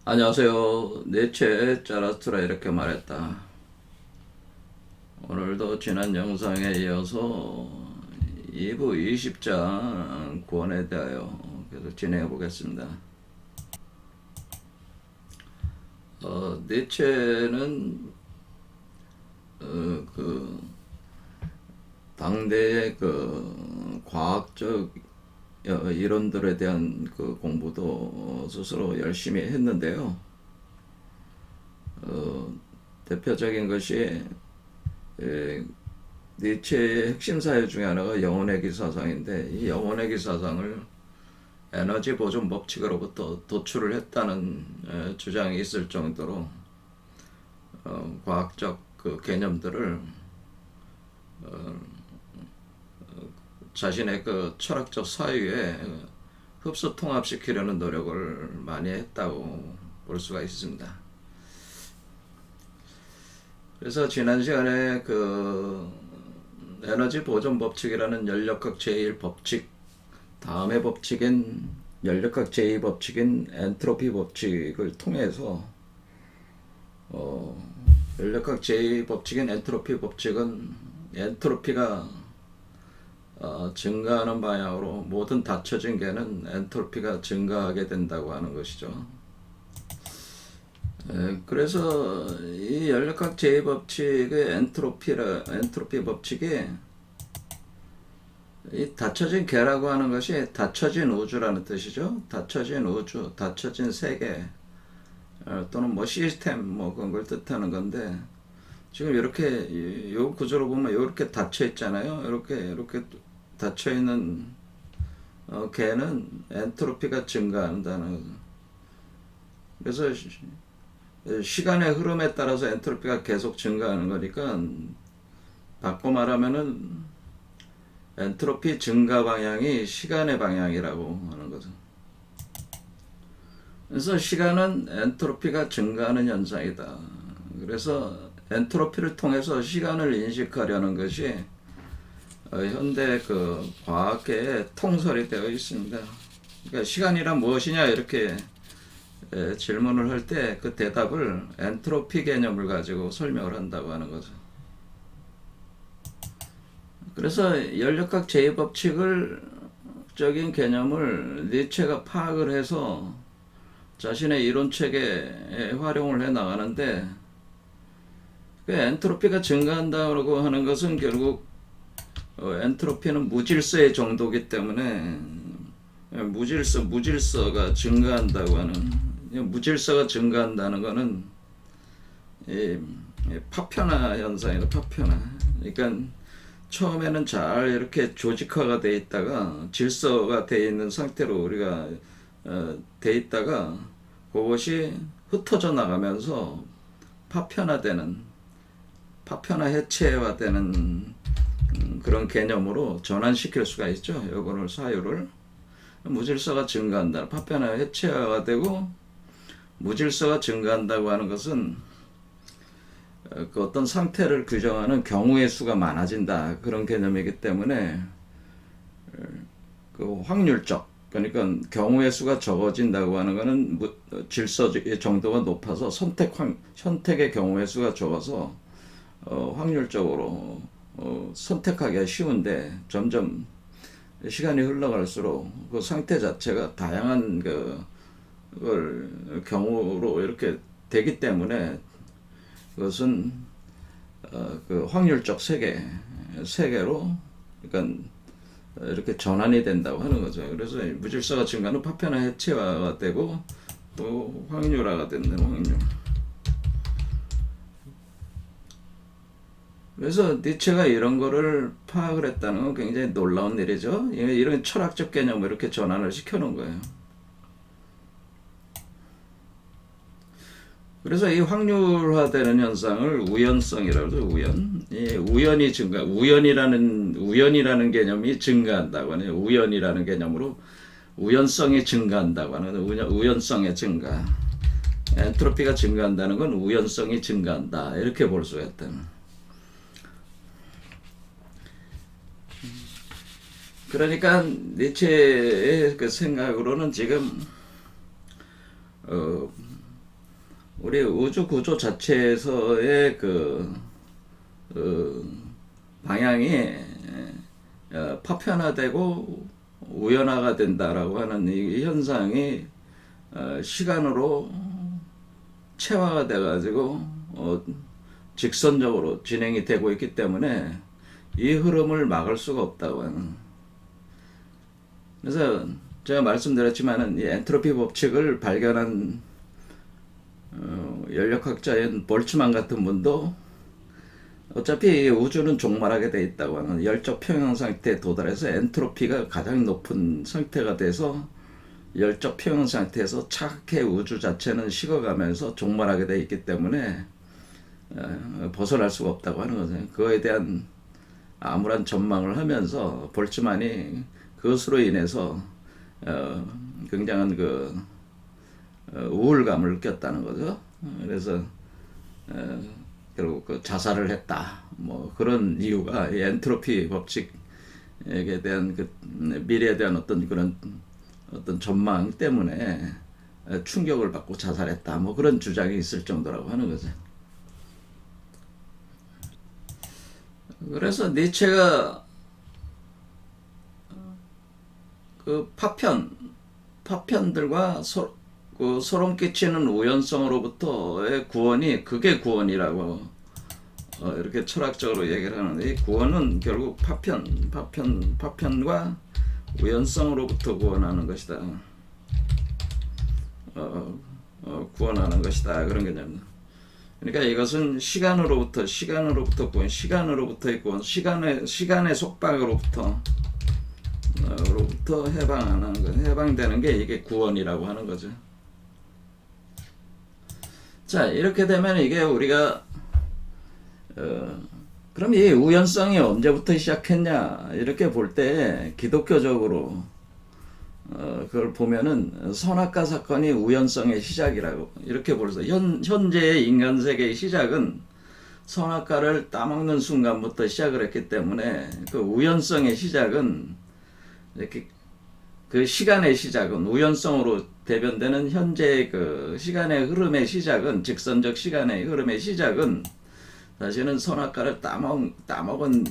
안녕하세요. 니체 자라투라 이렇게 말했다. 오늘도 지난 영상에 이어서 2부 20장 구원에 대하여 계속 진행해 보겠습니다. 니체는 그 당대의 그 과학적 이론들에 대한 그 공부도 스스로 열심히 했는데요. 대표적인 것이 니체의 핵심 사유 중에 하나가 영혼의 기사상인데, 이 영혼의 기사상을 에너지 보존 법칙으로부터 도출을 했다는 주장이 있을 정도로 과학적 그 개념들을 자신의 그 철학적 사유에 흡수 통합시키려는 노력을 많이 했다고 볼 수가 있습니다. 그래서 지난 시간에 그 에너지 보존 법칙이라는 연력학 제1법칙, 다음의 법칙인 연력학 제2법칙인 엔트로피 법칙을 통해서 연력학 제2법칙인 엔트로피 법칙은 엔트로피가 증가하는 방향으로 모든 닫혀진 개는 엔트로피가 증가하게 된다고 하는 것이죠. 그래서 이 연력학 제2법칙의 엔트로피 법칙이 이 닫혀진 개라고 하는 것이 닫혀진 우주라는 뜻이죠. 닫혀진 우주, 닫혀진 세계 또는 뭐 시스템 뭐 그런 걸 뜻하는 건데, 지금 이렇게 요 구조로 보면 이렇게 닫혀 있잖아요. 이렇게 닫혀 있는 개는 엔트로피가 증가한다는 거죠. 그래서 시간의 흐름에 따라서 엔트로피가 계속 증가하는 거니까, 바꿔 말하면은 엔트로피 증가 방향이 시간의 방향이라고 하는 거죠. 그래서 시간은 엔트로피가 증가하는 현상이다. 그래서 엔트로피를 통해서 시간을 인식하려는 것이 현대 그 과학계의 통설이 되어 있습니다. 그러니까 시간이란 무엇이냐 이렇게 질문을 할 때 그 대답을 엔트로피 개념을 가지고 설명을 한다고 하는 거죠. 그래서 연력학 제2법칙적인 개념을 니체가 파악을 해서 자신의 이론책에 활용을 해 나가는데, 그 엔트로피가 증가한다고 하는 것은 결국 엔트로피는 무질서의 정도이기 때문에 무질서가 증가한다고 하는, 무질서가 증가한다는 것은 파편화 현상이다. 파편화. 그러니까 처음에는 잘 이렇게 조직화가 돼 있다가 질서가 돼 있는 상태로 우리가 돼 있다가 그것이 흩어져 나가면서 파편화 해체화되는 그런 개념으로 전환시킬 수가 있죠. 요거를 사유를 무질서가 증가한다, 파편화 해체화가 되고, 무질서가 증가한다고 하는 것은 그 어떤 상태를 규정하는 경우의 수가 많아진다, 그런 개념이기 때문에 그 확률적, 그러니까 경우의 수가 적어진다고 하는 것은 질서의 정도가 높아서 선택의 경우의 수가 적어서 확률적으로 선택하기가 쉬운데, 점점 시간이 흘러갈수록 그 상태 자체가 다양한 그걸 경우로 이렇게 되기 때문에 그것은 그 확률적 세계로 그러니까 이렇게 전환이 된다고 하는 거죠. 그래서 무질서가 증가는 파편화 해체화가 되고 또 확률화가 된다는 확률. 그래서 니체가 이런 거를 파악을 했다는 건 굉장히 놀라운 일이죠. 이런 철학적 개념을 이렇게 전환을 시켜놓은 거예요. 그래서 이 확률화되는 현상을 우연성이라고 하죠. 이 우연이 우연이라는 개념이 증가한다고 하네요. 우연이라는 개념으로 우연성이 증가한다고 하는 우연성의 증가. 엔트로피가 증가한다는 건 우연성이 증가한다, 이렇게 볼 수가 있다는. 그러니까 니체의 그 생각으로는 지금 우리 우주 구조 자체에서의 방향이 파편화되고 우연화가 된다라고 하는 이 현상이 시간으로 체화가 돼가지고 직선적으로 진행이 되고 있기 때문에 이 흐름을 막을 수가 없다고 하는. 그래서 제가 말씀드렸지만은 이 엔트로피 법칙을 발견한 열역학자인 볼츠만 같은 분도 어차피 우주는 종말하게 돼 있다고 하는 열적 평형 상태에 도달해서 엔트로피가 가장 높은 상태가 돼서 열적 평형 상태에서 차게 우주 자체는 식어가면서 종말하게 돼 있기 때문에 벗어날 수가 없다고 하는 거죠. 그거에 대한 암울한 전망을 하면서 볼츠만이 그것으로 인해서 굉장한 우울감을 느꼈다는 거죠. 그래서 결국 자살을 했다. 뭐 그런 이유가 이 엔트로피 법칙에 대한 미래에 대한 어떤 전망 때문에 충격을 받고 자살했다. 뭐 그런 주장이 있을 정도라고 하는 거죠. 그래서 니체가 파편들과 소름 끼치는 우연성으로부터의 구원이 그게 구원이라고 이렇게 철학적으로 얘기를 하는데, 이 구원은 결국 파편과 우연성으로부터 구원하는 것이다. 구원하는 것이다. 그런 개념. 그러니까 이것은 시간으로부터 구원, 시간으로부터의 구원, 시간의 속박으로부터 해방되는 게 이게 구원이라고 하는 거죠. 자, 이렇게 되면 이게 우리가 그럼 이 우연성이 언제부터 시작했냐 이렇게 볼 때 기독교적으로 그걸 보면은 선악과 사건이 우연성의 시작이라고 이렇게 볼수. 현재의 인간 세계의 시작은 선악과를 따먹는 순간부터 시작을 했기 때문에 그 우연성의 시작은 이렇게 시간의 시작은 우연성으로 대변되는 현재의 시간의 흐름의 시작은, 직선적 시간의 흐름의 시작은 사실은 선악과를 따먹은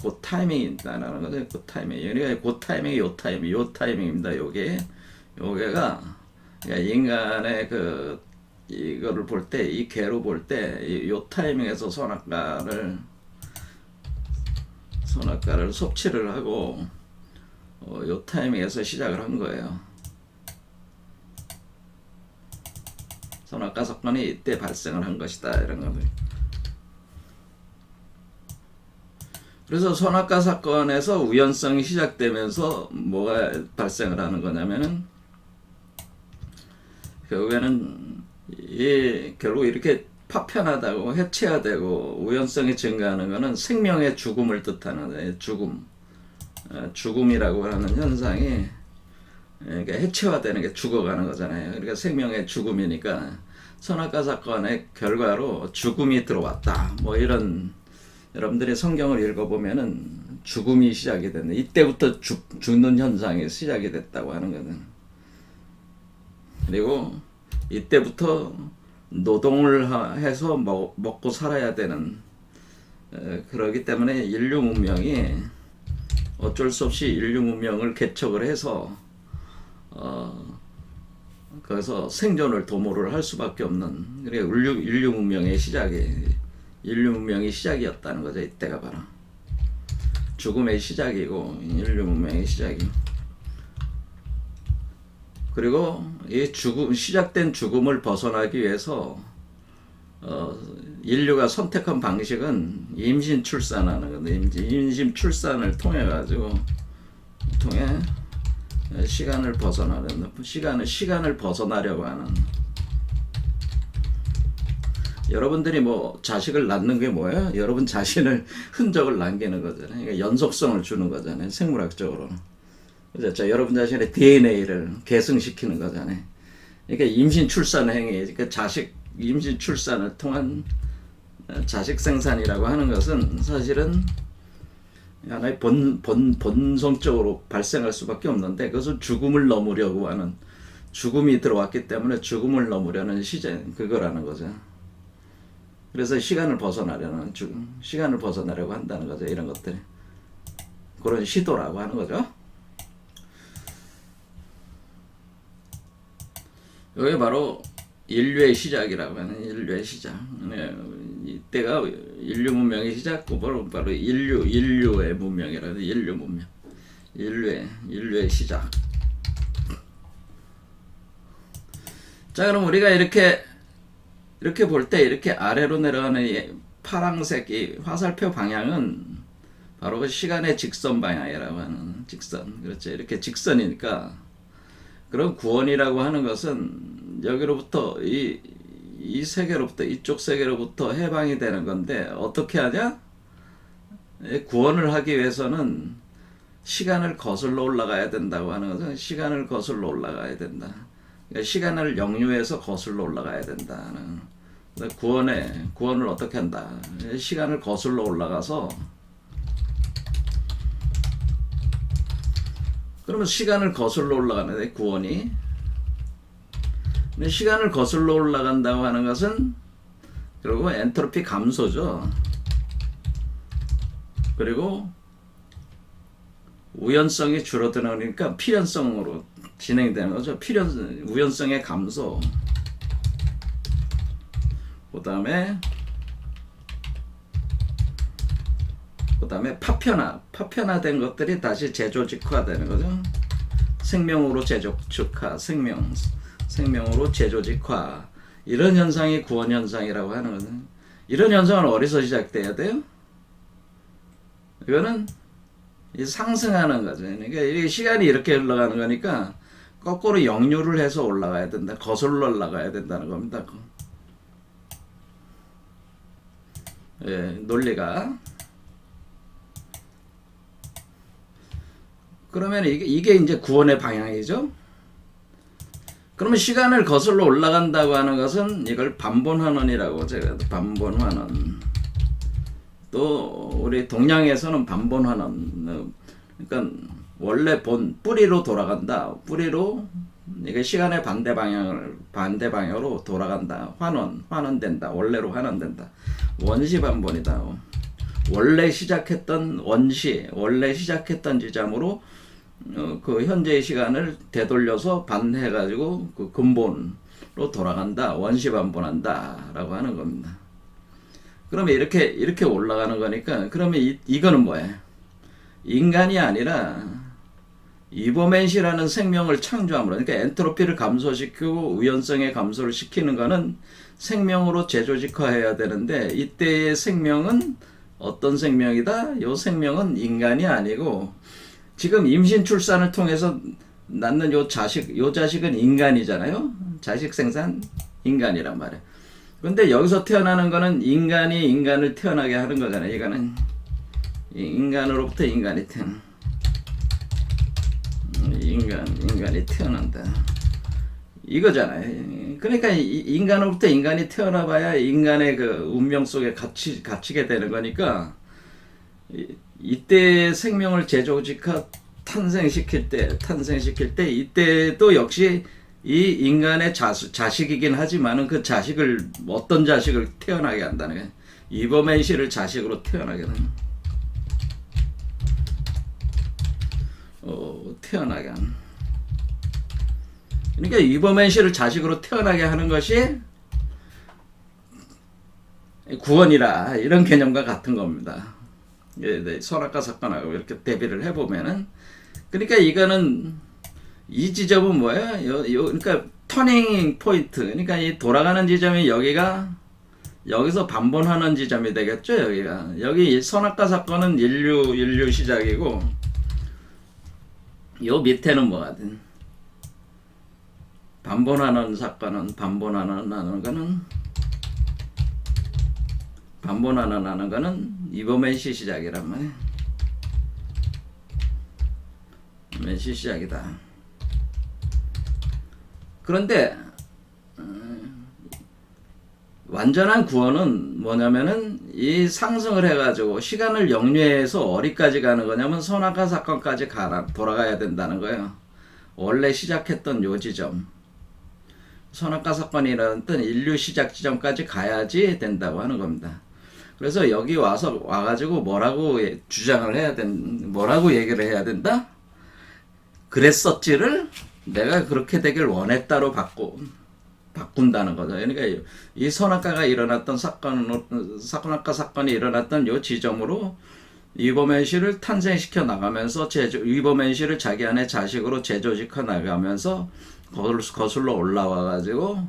그 타이밍이 있다는 거죠. 그 타이밍. 그러니까 그 타이밍이 요 타이밍입니다. 요게가 그러니까 인간의 이거를 볼 때, 이 개로 볼 때, 요 타이밍에서 선악과를 섭취를 하고 요 타이밍에서 시작을 한 거예요. 선악과 사건이 이때 발생을 한 것이다. 이런 거죠. 그래서 선악과 사건에서 우연성이 시작되면서 뭐가 발생을 하는 거냐면은 결국에는 결국 이렇게 파편화되고 해체화되고 우연성이 증가하는 것은 생명의 죽음을 뜻하는 거예요. 죽음이라고 하는 현상이 그러니까 해체화되는 게 죽어가는 거잖아요. 그러니까 생명의 죽음이니까 선악과 사건의 결과로 죽음이 들어왔다. 뭐 이런, 여러분들이 성경을 읽어보면은 죽음이 시작이 됐네. 이때부터 죽는 현상이 시작이 됐다고 하는 거는. 그리고 이때부터 노동을 해서 먹고 살아야 되는, 그러기 때문에 인류 문명이 어쩔 수 없이 인류 문명을 개척을 해서 거기서 생존을 도모를 할 수밖에 없는, 그래 인류 문명의 시작이었다는 거죠. 이때가 바로 죽음의 시작이고 인류 문명의 시작이. 그리고 이 시작된 죽음을 벗어나기 위해서 인류가 선택한 방식은 임신 출산하는 건데, 임신 출산을 통해 시간을 벗어나려고 하는. 여러분들이 자식을 낳는 게 뭐예요? 여러분 자신을 흔적을 남기는 거잖아요. 그러니까 연속성을 주는 거잖아요. 생물학적으로는. 그렇죠? 여러분 자신의 DNA를 계승시키는 거잖아요. 그러니까 임신 출산 행위, 그러니까 임신 출산을 통한 자식 생산이라고 하는 것은 사실은 하나의 본성적으로 발생할 수밖에 없는데, 그것은 죽음을 넘으려고 하는, 죽음이 들어왔기 때문에 죽음을 넘으려는 그거라는 거죠. 그래서 시간을 벗어나려는 시간을 벗어나려고 한다는 거죠. 이런 것들이 그런 시도라고 하는 거죠. 이게 바로 인류의 시작이라고 하는 인류의 시작. 네, 이때가 인류 문명의 시작, 바로 인류의 문명이라고 해요. 인류 문명, 인류의 시작. 자, 그럼 우리가 이렇게 볼 때 이렇게 아래로 내려가는 이 파란색 이 화살표 방향은 바로 그 시간의 직선 방향이라고 하는 직선. 그렇죠. 이렇게 직선이니까 그런 구원이라고 하는 것은 여기로부터 이 세계로부터 이쪽 세계로부터 해방이 되는 건데 어떻게 하냐? 구원을 하기 위해서는 시간을 거슬러 올라가야 된다고 하는 것은 시간을 거슬러 올라가야 된다. 그러니까 시간을 역류해서 거슬러 올라가야 된다는 구원을 어떻게 한다? 시간을 거슬러 올라가서 그러면 시간을 거슬러 올라가는데 구원이 근데 시간을 거슬러 올라간다고 하는 것은 그리고 엔트로피 감소죠. 그리고 우연성이 줄어드니까 필연성으로 진행되는 거죠. 우연성의 감소. 그 다음에 파편화된 것들이 다시 재조직화되는 거죠. 생명으로 재조직화, 생명으로 재조직화. 이런 현상이 구원 현상이라고 하는 거죠. 이런 현상은 어디서 시작돼야 돼요? 이거는 상승하는 거죠. 그러니까 이게 시간이 이렇게 흘러가는 거니까 거꾸로 역류를 해서 올라가야 된다. 거슬러 올라가야 된다는 겁니다. 예, 논리가. 그러면 이게 이제 구원의 방향이죠. 그러면 시간을 거슬러 올라간다고 하는 것은 이걸 반본환원이라고 제가 반본환원. 또 우리 동양에서는 반본환원. 그러니까 원래 뿌리로 돌아간다. 뿌리로 이게 시간의 반대 방향으로 돌아간다. 환원된다. 원래로 환원된다. 원시 반본이다. 원래 시작했던 지점으로 그 현재의 시간을 되돌려서 반해가지고 그 근본으로 돌아간다. 원시 반본한다라고 하는 겁니다. 그러면 이렇게 올라가는 거니까 그러면 이거는 뭐예요? 인간이 아니라 이버맨시라는 생명을 창조함으로 그러니까 엔트로피를 감소시키고 우연성의 감소를 시키는 거는 생명으로 재조직화해야 되는데 이때의 생명은 어떤 생명이다? 이 생명은 인간이 아니고 지금 임신 출산을 통해서 낳는 요 자식은 인간이잖아요. 자식 생산 인간이란 말이에요. 근데 여기서 태어나는 거는 인간이 인간을 태어나게 하는 거잖아요. 이거는 인간으로부터 인간이 인간이 태어난다. 이거잖아요. 그러니까 인간으로부터 인간이 태어나봐야 인간의 그 운명 속에 갇히게 되는 거니까 이때 생명을 재조직화 탄생시킬 때 이때도 역시 이 인간의 자식이긴 하지만은 그 자식을 어떤 자식을 태어나게 한다는 거예요. 이버맨시를 자식으로 태어나게 하는 태어나게 하는 그러니까 이버맨시를 자식으로 태어나게 하는 것이 구원이라 이런 개념과 같은 겁니다. 선악과 사건하고 이렇게 대비를 해보면은 그러니까 이거는 이 지점은 뭐예요? 그러니까 터닝 포인트. 그러니까 이 돌아가는 지점이 여기서 반본하는 지점이 되겠죠. 여기 선악과 사건은 인류 시작이고 요 밑에는 뭐하든 반본하는 거는 이버맨시 시작이란 말이에요. 맨시 시작이다. 그런데 완전한 구원은 뭐냐면은 이 상승을 해가지고 시간을 역류해서 어디까지 가는 거냐면 선악과 사건까지 돌아가야 된다는 거예요. 원래 시작했던 요 지점. 선악과 사건이 일어났던 인류 시작 지점까지 가야지 된다고 하는 겁니다. 그래서 여기 와가지고 뭐라고 주장을 해야 뭐라고 얘기를 해야 된다? 그랬었지를 내가 그렇게 되길 원했다로 바꾼다는 거죠. 그러니까 이 선악과가 일어났던 선악과 사건이 일어났던 요 지점으로 이범현 씨를 탄생시켜 나가면서 이범현 씨를 자기 안에 자식으로 재조직해 나가면서 거슬러 올라와 가지고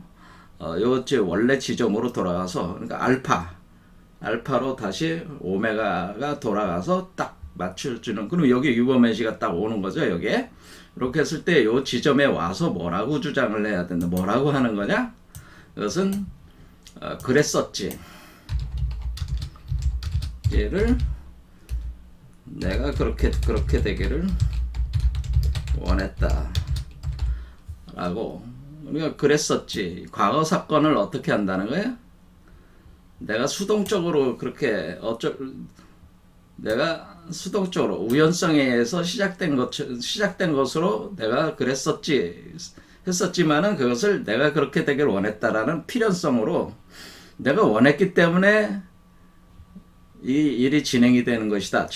요 원래 지점으로 돌아가서 그러니까 알파로 다시 오메가가 돌아가서 딱 맞춰주는. 그럼 여기 이범현 씨가 딱 오는 거죠. 여기에 이렇게 했을 때 요 지점에 와서 뭐라고 주장을 해야 된다. 뭐라고 하는 거냐? 그것은 그랬었지. 얘를 내가 그렇게 되기를 원했다. 라고. 우리가 그랬었지. 과거 사건을 어떻게 한다는 거야? 내가 수동적으로 그렇게 내가 수동적으로 우연성에 의해서 시작된 것으로 내가 했었지만은 그것을 내가 그렇게 되길 원했다라는 필연성으로 내가 원했기 때문에 이 일이 진행이 된 것이다.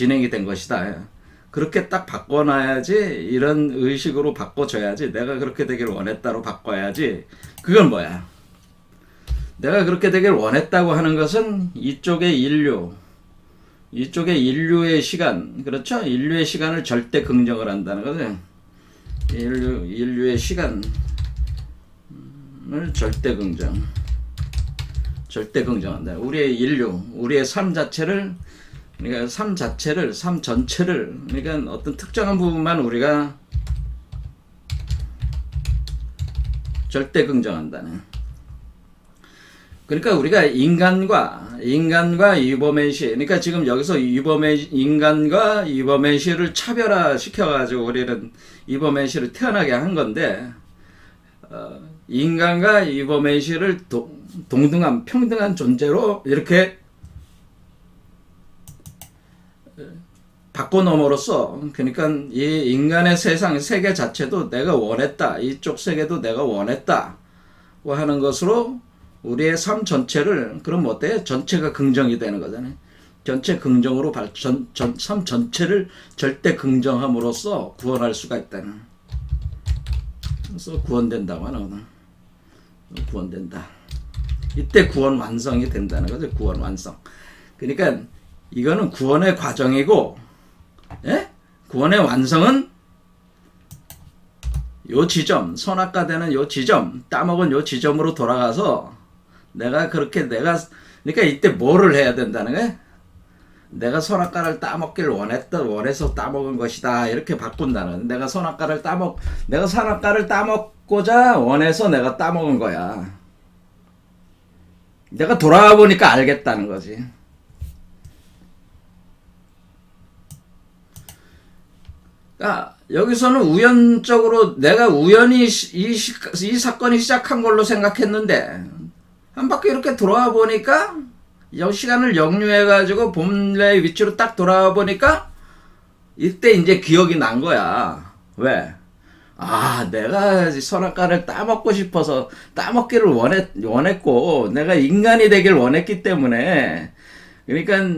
그렇게 딱 바꿔놔야지, 이런 의식으로 바꿔줘야지, 내가 그렇게 되길 원했다로 바꿔야지. 그건 뭐야? 내가 그렇게 되길 원했다고 하는 것은 이쪽의 인류의 시간, 그렇죠? 인류의 시간을 절대 긍정을 한다는 거죠. 인류의 시간을 절대 긍정한다. 우리의 삶 자체를, 그러니까 삶 전체를, 그러니까 어떤 특정한 부분만 우리가 절대 긍정한다는. 그러니까 우리가 인간과 이범현 씨, 그러니까 지금 여기서 인간과 이범현 씨를 차별화시켜가지고 우리는 이범현 씨를 태어나게 한 건데, 인간과 이범현 씨를 평등한 존재로 이렇게 바꿔놓음으로써, 그러니까 이 인간의 세계 자체도 내가 원했다, 이쪽 세계도 내가 원했다 하는 것으로 우리의 삶 전체를, 그럼 어때? 전체가 긍정이 되는 거잖아요. 전체 긍정으로 삶 전체를 절대 긍정함으로써 구원할 수가 있다는. 그래서 구원된다고 하는 거다. 구원된다. 이때 구원 완성이 된다는 거죠. 구원 완성. 그러니까 이거는 구원의 과정이고, 예? 구원의 완성은 요 지점, 선악과 되는 요 지점, 따먹은 요 지점으로 돌아가서 그러니까 이때 뭐를 해야 된다는 거야? 내가 선악과를 따먹길 원해서 따먹은 것이다. 이렇게 바꾼다는. 내가 선악과를 따먹고자 원해서 내가 따먹은 거야. 내가 돌아와 보니까 알겠다는 거지. 그러니까 여기서는 우연적으로 내가 우연히 이 사건이 시작한 걸로 생각했는데, 한 바퀴 이렇게 돌아와 보니까, 시간을 역류해가지고 본래의 위치로 딱 돌아와 보니까, 이때 이제 기억이 난 거야. 왜? 내가 선악과를 따먹고 싶어서 따먹기를 원했고, 내가 인간이 되길 원했기 때문에, 그러니까,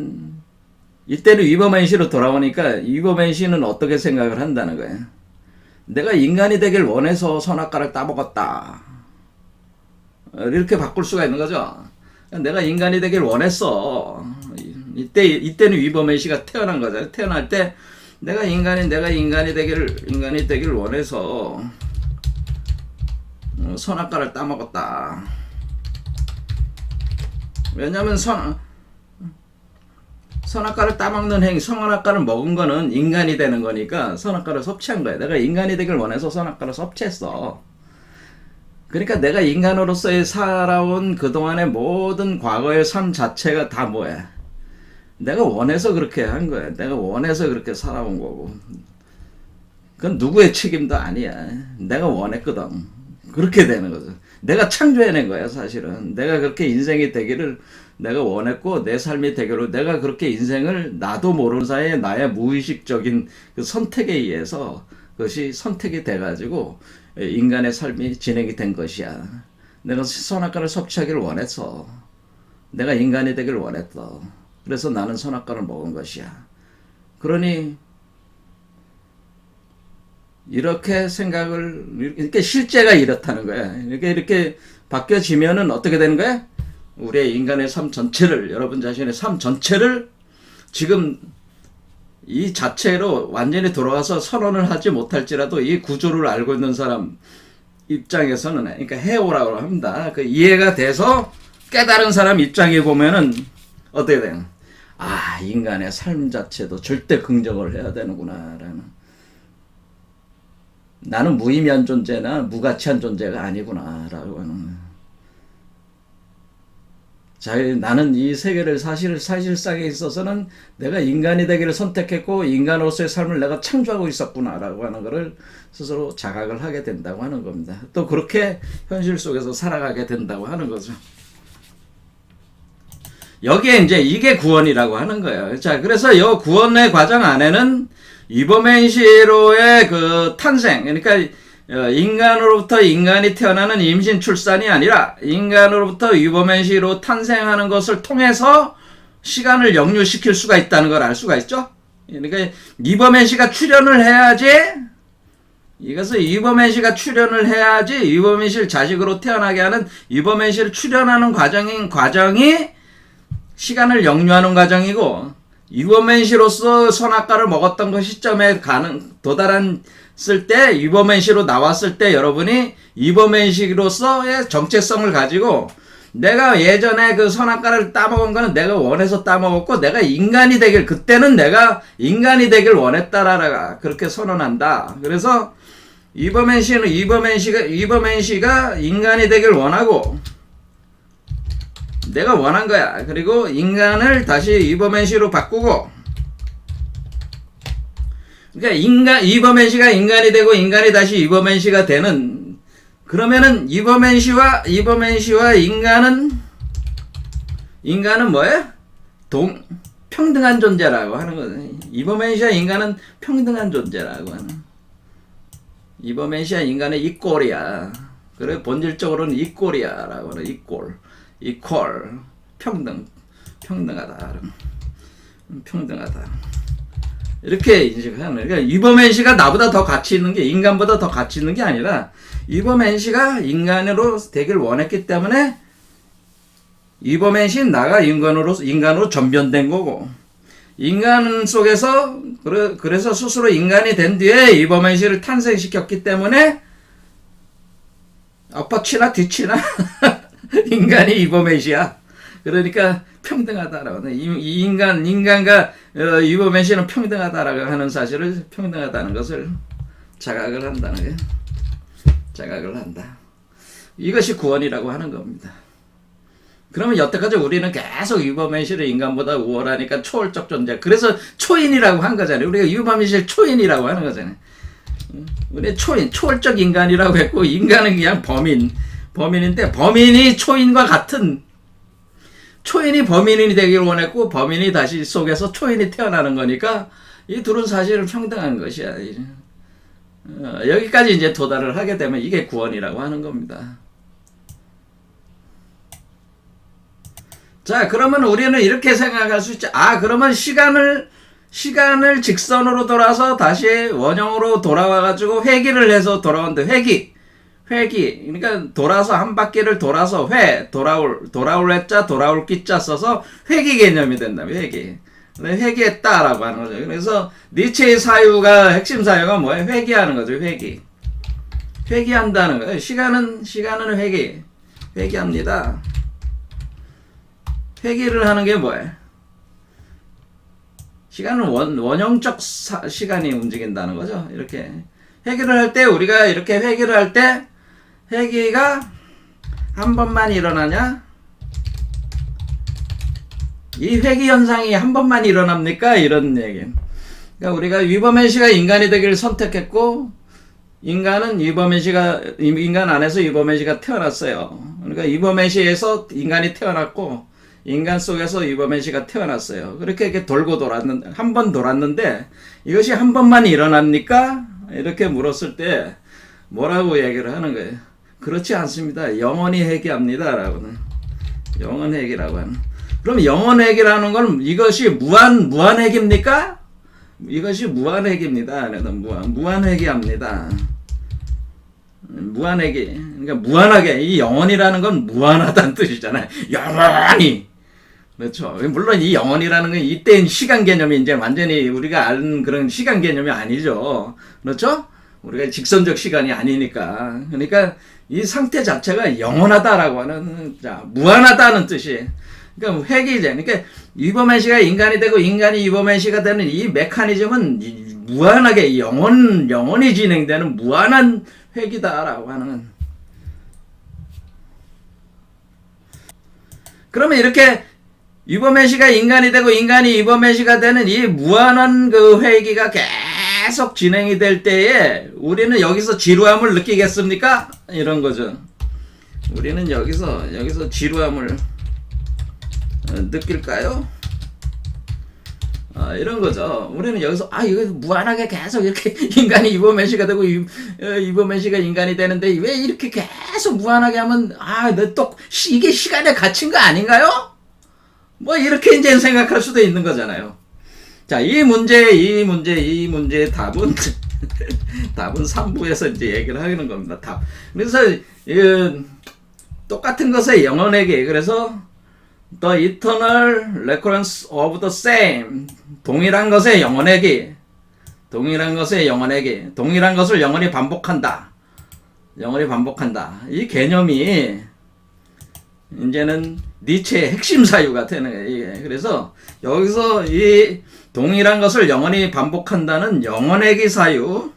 이때는 이범현 씨로 돌아오니까, 이범현 씨는 어떻게 생각을 한다는 거야? 내가 인간이 되길 원해서 선악과를 따먹었다. 이렇게 바꿀 수가 있는 거죠. 내가 인간이 되길 원했어. 이때는 이범현 씨가 태어난 거잖아요. 태어날 때 내가 인간이 되길 원해서 선악과를 따먹었다. 왜냐면 선악과를 따먹는 선악과를 먹은 거는 인간이 되는 거니까 선악과를 섭취한 거야. 내가 인간이 되길 원해서 선악과를 섭취했어. 그러니까 내가 인간으로서의 살아온 그동안의 모든 과거의 삶 자체가 다 뭐야? 내가 원해서 그렇게 한 거야. 내가 원해서 그렇게 살아온 거고. 그건 누구의 책임도 아니야. 내가 원했거든. 그렇게 되는 거죠. 내가 창조해낸 거야, 사실은. 내가 그렇게 인생이 되기를 내가 원했고, 내 삶이 되기로 내가 그렇게 인생을 나도 모르는 사이에 나의 무의식적인 그 선택에 의해서 그것이 선택이 돼가지고 인간의 삶이 진행이 된 것이야. 내가 선악과를 섭취하기를 원했어. 내가 인간이 되기를 원했어. 그래서 나는 선악과를 먹은 것이야. 그러니 이렇게 생각을, 이렇게 실제가 이렇다는 거야. 이렇게 바뀌어지면은 어떻게 되는 거야? 우리의 인간의 삶 전체를, 여러분 자신의 삶 전체를 지금 이 자체로 완전히 돌아가서 선언을 하지 못할지라도 이 구조를 알고 있는 사람 입장에서는, 그러니까 해오라고 합니다. 그 이해가 돼서 깨달은 사람 입장에 보면은 어떻게 돼요? 아, 인간의 삶 자체도 절대 긍정을 해야 되는구나라는. 나는 무의미한 존재나 무가치한 존재가 아니구나라고 하는. 나는 이 세계를 사실상에 있어서는 내가 인간이 되기를 선택했고 인간으로서의 삶을 내가 창조하고 있었구나라고 하는 것을 스스로 자각을 하게 된다고 하는 겁니다. 또 그렇게 현실 속에서 살아가게 된다고 하는 거죠. 여기에 이제 이게 구원이라고 하는 거예요. 자, 그래서 이 구원의 과정 안에는 이버맨시로의 그 탄생, 그러니까 인간으로부터 인간이 태어나는 임신 출산이 아니라 인간으로부터 이버맨시로 탄생하는 것을 통해서 시간을 역류시킬 수가 있다는 걸 알 수가 있죠. 그러니까 이버맨시가 출현을 해야지, 이것을 이버맨시가 출현을 해야지 이버맨시를 자식으로 태어나게 하는 이버맨시를 출현하는 과정이 시간을 역류하는 과정이고, 이버맨시로서 선악과를 먹었던 그 시점에 도달했을 때, 이버맨시로 나왔을 때 여러분이 이버맨시로서의 정체성을 가지고, 내가 예전에 그 선악과를 따먹은 거는 내가 원해서 따먹었고, 내가 인간이 되길, 그때는 내가 인간이 되길 원했다라가 그렇게 선언한다. 그래서 이버맨시가 인간이 되길 원하고, 내가 원한 거야. 그리고 인간을 다시 이버맨시로 바꾸고, 그러니까 이버맨시가 인간이 되고 인간이 다시 이버맨시가 되는, 그러면은 이버맨시와 인간은 뭐예요? 평등한 존재라고 하는 거예요. 이버맨시와 인간은 평등한 존재라고 하는. 이버맨시와 인간은 이꼴이야. 그래 본질적으로는 이꼴이야라고 하는. 이퀄, 평등하다. 이렇게 인식하는 거예요. 그러니까 이버맨시가 나보다 더 가치 있는 게, 인간보다 더 가치 있는 게 아니라, 이버맨시가 인간으로 되길 원했기 때문에, 이버맨시는 나가 인간으로 전변된 거고, 인간 속에서, 그래서 스스로 인간이 된 뒤에 이버맨시를 탄생시켰기 때문에, 앞치나 뒤치나, 인간이 이버맨시야. 그러니까 평등하다라고. 인간과 이버맨시는 평등하다라고 하는 사실을, 평등하다는 것을 자각을 한다는 거예요. 자각을 한다. 이것이 구원이라고 하는 겁니다. 그러면 여태까지 우리는 계속 이버맨시를 인간보다 우월하니까 초월적 존재. 그래서 초인이라고 한 거잖아요. 우리가 이버맨시를 초인이라고 하는 거잖아요. 우리 초월적 인간이라고 했고, 인간은 그냥 범인인데, 범인이 초인과 같은, 초인이 범인이 되기를 원했고, 범인이 다시 속에서 초인이 태어나는 거니까, 이 둘은 사실은 평등한 것이야. 여기까지 이제 도달을 하게 되면 이게 구원이라고 하는 겁니다. 자, 그러면 우리는 이렇게 생각할 수 있죠. 아, 그러면 시간을 직선으로 돌아서 다시 원형으로 돌아와가지고 회귀를 해서 돌아오는데, 회귀. 그러니까 돌아서 한 바퀴를 돌아서 돌아올 해자, 돌아올 끼자 써서 회귀 개념이 된다며, 회귀. 회귀했다라고 하는 거죠. 그래서 니체의 사유가, 핵심 사유가 뭐예요? 회귀하는 거죠, 회귀. 회귀한다는 거예요. 시간은 회귀합니다. 회귀를 하는 게 뭐예요? 시간은 원형적 시간이 움직인다는 거죠. 이렇게. 회귀를 할 때, 우리가 이렇게 회귀를 할 때, 회귀가 한 번만 일어나냐? 이 회귀 현상이 한 번만 일어납니까? 이런 얘기. 그러니까 우리가 이버맨시가 인간이 되기를 선택했고, 인간 안에서 이버맨시가 태어났어요. 그러니까 이버맨시에서 인간이 태어났고, 인간 속에서 이버맨시가 태어났어요. 그렇게 한 번 돌았는데, 이것이 한 번만 일어납니까? 이렇게 물었을 때, 뭐라고 얘기를 하는 거예요? 그렇지 않습니다. 영원히 회개합니다라고는 영원회개라고 하는. 그럼 영원회개라는 건 이것이 무한회개입니까? 이것이 무한회개입니다. 그래서 무한회개합니다. 무한회개. 그러니까 무한하게, 이 영원이라는 건 무한하다는 뜻이잖아요. 영원히. 그렇죠. 물론 이 영원이라는 건 이때인 시간 개념이 이제 완전히 우리가 아는 그런 시간 개념이 아니죠. 그렇죠? 우리가 직선적 시간이 아니니까. 그러니까 이 상태 자체가 영원하다라고 하는, 자, 무한하다는 뜻이. 그러니까 회귀제. 그러니까 이버맨시가 인간이 되고 인간이 이버맨시가 되는 이 메커니즘은 무한하게 영원히 진행되는 무한한 회귀다라고 하는. 그러면 이렇게 이버맨시가 인간이 되고 인간이 이버맨시가 되는 이 무한한 그 회귀가 계속 진행이 될 때에 우리는 여기서 지루함을 느끼겠습니까? 이런 거죠. 우리는 여기서 지루함을 느낄까요? 이런 거죠. 우리는 여기서 이거 무한하게 계속 이렇게 인간이 이버맨시가 되고 이버맨시가 인간이 되는데 왜 이렇게 계속 무한하게 하면 또 이게 시간의 가치인 거 아닌가요? 뭐 이렇게 이제 생각할 수도 있는 거잖아요. 자, 이 문제의 답은 답은 3부에서 이제 얘기를 하는 겁니다. 답. 그래서 똑같은 것의 영원회계. 그래서 the eternal recurrence of the same. 동일한 것의 영원회계. 동일한 것을 영원히 반복한다. 이 개념이 이제는 니체의 핵심 사유가 되는 거예요. 그래서 여기서 이 동일한 것을 영원히 반복한다는 영원회귀 사유,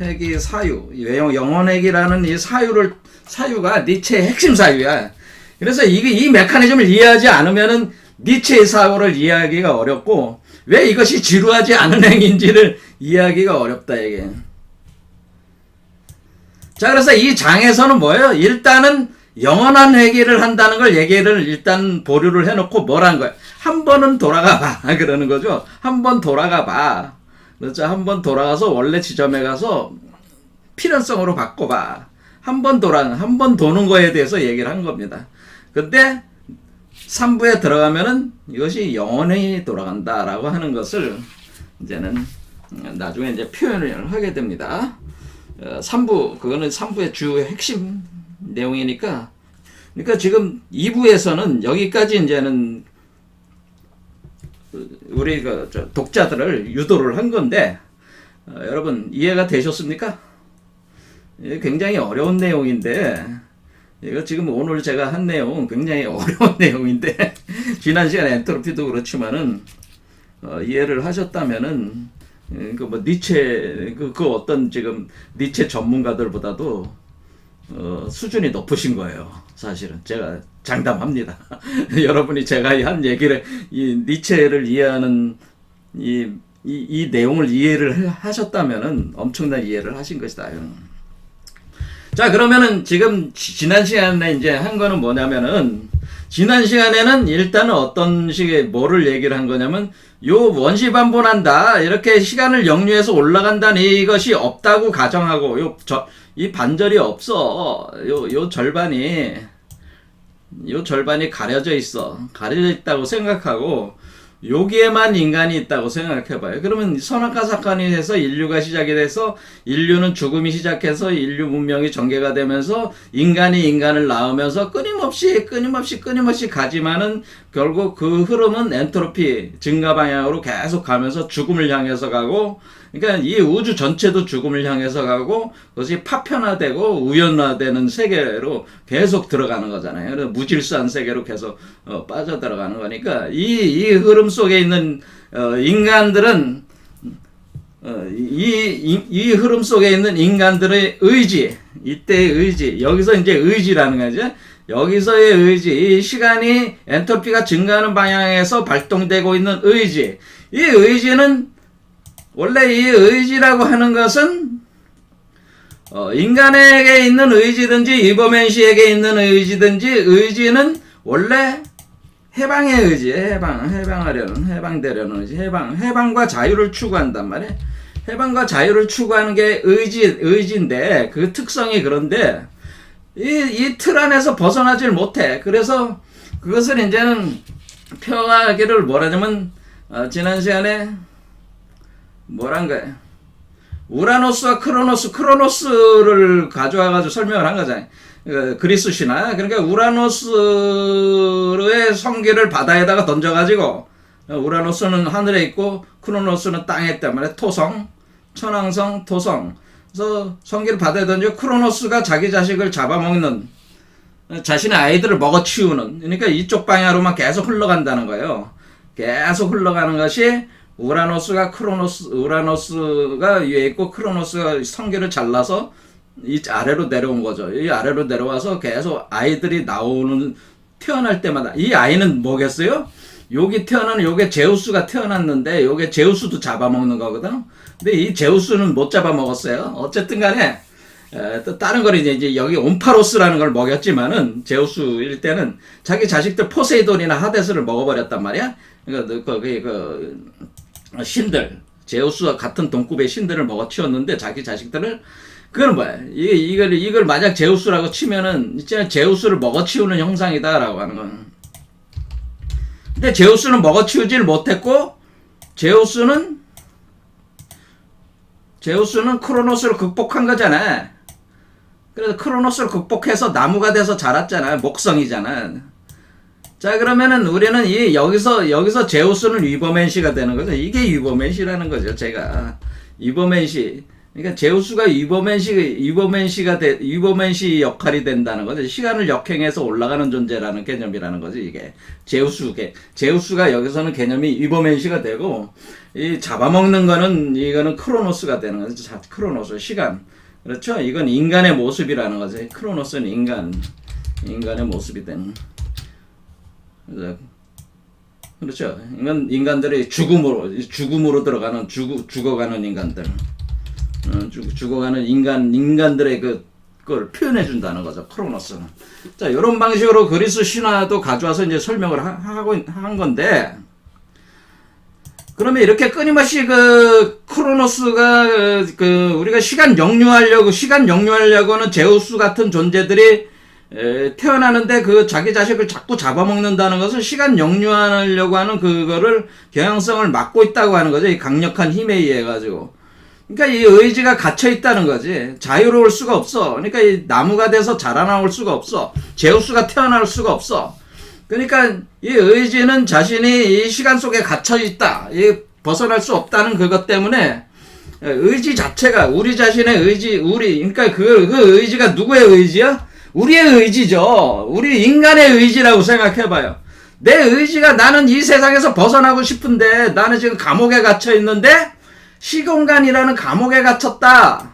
영원회귀라는 이 사유가 니체의 핵심 사유야. 그래서 이 메커니즘을 이해하지 않으면은 니체의 사고를 이해하기가 어렵고, 왜 이것이 지루하지 않은 행위인지를 이해하기가 어렵다, 이게. 자, 그래서 이 장에서는 뭐예요? 일단은 영원한 회개를 한다는 걸 얘기를 일단 보류를 해놓고 뭐란 거예요? 한 번은 돌아가 봐. 그러는 거죠. 한 번 돌아가 봐. 그렇죠. 한 번 돌아가서 원래 지점에 가서 필연성으로 바꿔봐. 한 번 도는 거에 대해서 얘기를 한 겁니다. 근데 3부에 들어가면은 이것이 영원히 돌아간다라고 하는 것을 이제는 나중에 이제 표현을 하게 됩니다. 3부, 그거는 3부의 주요 핵심 내용이니까. 그러니까 지금 2부에서는 여기까지 이제는 우리 독자들을 유도를 한 건데, 여러분 이해가 되셨습니까? 굉장히 어려운 내용인데, 이거 지금 오늘 제가 한 내용은 굉장히 어려운 내용인데, 지난 시간에 엔트로피도 그렇지만은 이해를 하셨다면은 니체 어떤 지금 니체 전문가들보다도 수준이 높으신 거예요. 사실은 제가 장담합니다. 여러분이 제가 한 얘기를, 이 니체를 이해하는 이 내용을 이해를 하셨다면은 엄청난 이해를 하신 것이다. 자, 그러면은 지금 지난 시간에 이제 한 거는 뭐냐면은, 지난 시간에는 일단은 어떤 식의 뭐를 얘기를 한 거냐면, 요 원시 반복한다, 이렇게 시간을 역류해서 올라간다는 이것이 없다고 가정하고, 이 반절이 없어. 요 절반이 가려져 있다고 생각하고, 여기에만 인간이 있다고 생각해봐요. 그러면 선악과 사건이 돼서 인류가 시작이 돼서, 인류는 죽음이 시작해서 인류 문명이 전개가 되면서 인간이 인간을 낳으면서 끊임없이 가지만은 결국 그 흐름은 엔트로피 증가 방향으로 계속 가면서 죽음을 향해서 가고, 그러니까 이 우주 전체도 죽음을 향해서 가고, 그것이 파편화되고 우연화되는 세계로 계속 들어가는 거잖아요. 그래서 무질서한 세계로 계속 빠져들어가는 거니까, 이 흐름 속에 있는 인간들은 이 흐름 속에 있는 인간들의 의지, 이때의 의지, 여기서 이제 의지라는 거죠. 여기서의 의지, 이 시간이 엔트로피가 증가하는 방향에서 발동되고 있는 의지, 이 의지는 원래 이 의지라고 하는 것은 인간에게 있는 의지든지 이버맨시에게 있는 의지든지, 의지는 원래 해방의 의지, 해방되려는 의지, 해방과 자유를 추구한단 말이에요. 해방과 자유를 추구하는 게 의지인데 그 특성이 그런데 이 틀 안에서 벗어나질 못해. 그래서 그것을 이제는 표현하기를 뭐라냐면 지난 시간에 뭐란 거야. 우라노스와 크로노스를 가져와가지고 설명을 한 거잖아요. 그리스 신화. 그러니까 우라노스의 성기를 바다에다가 던져가지고 우라노스는 하늘에 있고 크로노스는 땅에 있단 말이야. 토성, 천왕성, 토성. 그래서 성기를 바다에 던져 크로노스가 자기 자식을 잡아먹는 자신의 아이들을 먹어치우는 그러니까 이쪽 방향으로만 계속 흘러간다는 거예요. 계속 흘러가는 것이 우라노스가 위에 있고 크로노스가 성기를 잘라서 이 아래로 내려온 거죠. 이 아래로 내려와서 계속 아이들이 태어날 때마다 이 아이는 뭐겠어요? 여기 태어나는 요게 제우스가 태어났는데 요게 제우스도 잡아먹는 거거든. 근데 이 제우스는 못 잡아먹었어요. 어쨌든 간에 또 다른 걸 이제 여기 옴파로스라는 걸 먹였지만은 제우스일 때는 자기 자식들 포세이돈이나 하데스를 먹어버렸단 말이야. 그 신들 제우스와 같은 동급의 신들을 먹어치웠는데 자기 자식들을 그건 뭐야? 이걸 만약 제우스라고 치면은 진짜 제우스를 먹어치우는 형상이다라고 하는 건. 근데 제우스는 먹어치우질 못했고 제우스는 크로노스를 극복한 거잖아. 그래서 크로노스를 극복해서 나무가 돼서 자랐잖아. 목성이잖아. 자, 그러면은 우리는 여기서 제우스는 위버맨시가 되는 거죠. 이게 위버맨시라는 거죠. 제가 위버맨시. 그러니까 제우스가 위버맨시 역할이 된다는 거죠. 시간을 역행해서 올라가는 존재라는 개념이라는 거죠. 이게 제우스가 여기서는 개념이 위버맨시가 되고 이 잡아먹는 거는 이거는 크로노스가 되는 거죠. 크로노스 시간. 그렇죠? 이건 인간의 모습이라는 거죠. 크로노스는 인간의 모습이 되는. 그렇죠. 인간들이 죽음으로 들어가는 죽어가는 인간들. 죽어가는 인간들의 그걸 표현해 준다는 거죠. 크로노스는. 자, 이런 방식으로 그리스 신화도 가져와서 이제 설명을 한 건데, 그러면 이렇게 끊임없이 크로노스가 우리가 시간 역류하려고는 제우스 같은 존재들이 태어나는데 자기 자식을 자꾸 잡아먹는다는 것은 시간 역류하려고 하는 그거를 경향성을 막고 있다고 하는 거죠. 이 강력한 힘에 의해 가지고. 그러니까 이 의지가 갇혀 있다는 거지. 자유로울 수가 없어. 그러니까 이 나무가 돼서 자라나올 수가 없어. 제우스가 태어날 수가 없어. 그러니까 이 의지는 자신이 이 시간 속에 갇혀 있다. 벗어날 수 없다는 그것 때문에 의지 자체가 우리 자신의 의지, 그러니까 그 의지가 누구의 의지야? 우리의 의지죠. 우리 인간의 의지라고 생각해봐요. 내 의지가 나는 이 세상에서 벗어나고 싶은데 나는 지금 감옥에 갇혀 있는데 시공간이라는 감옥에 갇혔다.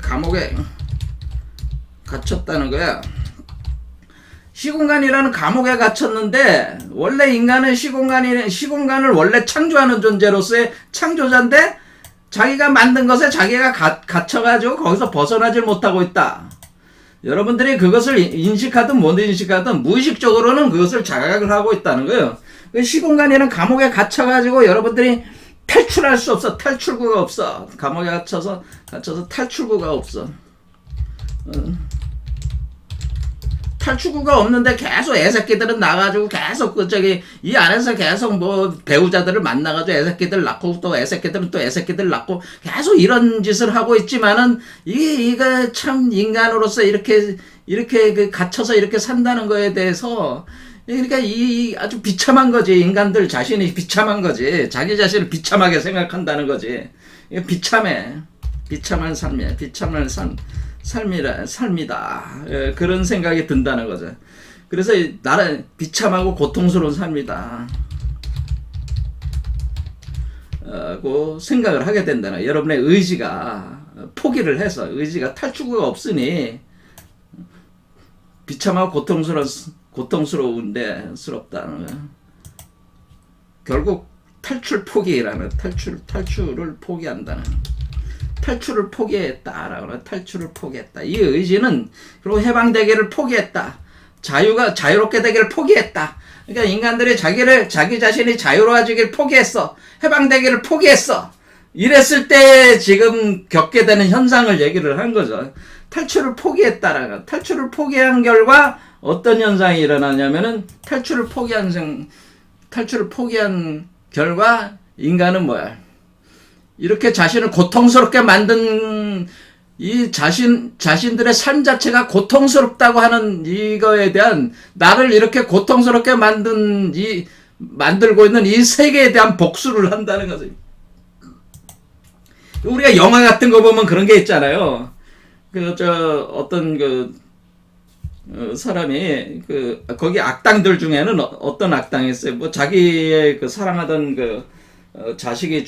감옥에 갇혔다는 거야. 시공간이라는 감옥에 갇혔는데 원래 인간은 시공간을 원래 창조하는 존재로서의 창조자인데 자기가 만든 것에 자기가 갇혀가지고 거기서 벗어나질 못하고 있다. 여러분들이 그것을 인식하든 못 인식하든 무의식적으로는 그것을 자각을 하고 있다는 거예요. 시공간이라는 감옥에 갇혀가지고 여러분들이 탈출할 수 없어. 탈출구가 없어. 감옥에 갇혀서 탈출구가 없어. 탈출구가 없는데 계속 애새끼들은 나가지고 계속 이 안에서 계속 뭐 배우자들을 만나가지고 애새끼들 낳고 또 애새끼들은 또 애새끼들 낳고 계속 이런 짓을 하고 있지만은 이거 참 인간으로서 이렇게 갇혀서 이렇게 산다는 거에 대해서 그러니까 아주 비참한 거지. 인간들 자신이 비참한 거지. 자기 자신을 비참하게 생각한다는 거지. 이게 비참한 삶이야. 비참한 삶이다. 그런 생각이 든다는 거죠. 그래서 나는 비참하고 고통스러운 삶이다. 고 생각을 하게 된다는 거예요. 여러분의 의지가 포기를 해서 의지가 탈출구가 없으니 비참하고 고통스럽다는 거예요. 결국 탈출을 포기한다는 탈출을 포기했다라고 탈출을 포기했다. 이 의지는 그리고 해방되기를 포기했다. 자유롭게 되기를 포기했다. 그러니까 인간들이 자기 자신이 자유로워지기를 포기했어. 해방되기를 포기했어. 이랬을 때 지금 겪게 되는 현상을 얘기를 한 거죠. 탈출을 포기했다라는 거. 탈출을 포기한 결과 어떤 현상이 일어나냐면은 탈출을 포기한 결과 인간은 뭐야? 이렇게 자신을 고통스럽게 만든 이 자신들의 삶 자체가 고통스럽다고 하는 이거에 대한 나를 이렇게 고통스럽게 만들고 있는 이 세계에 대한 복수를 한다는 거죠. 우리가 영화 같은 거 보면 그런 게 있잖아요. 어떤 사람이 거기 악당들 중에는 어떤 악당이 있어요. 뭐 자기의 사랑하던 자식이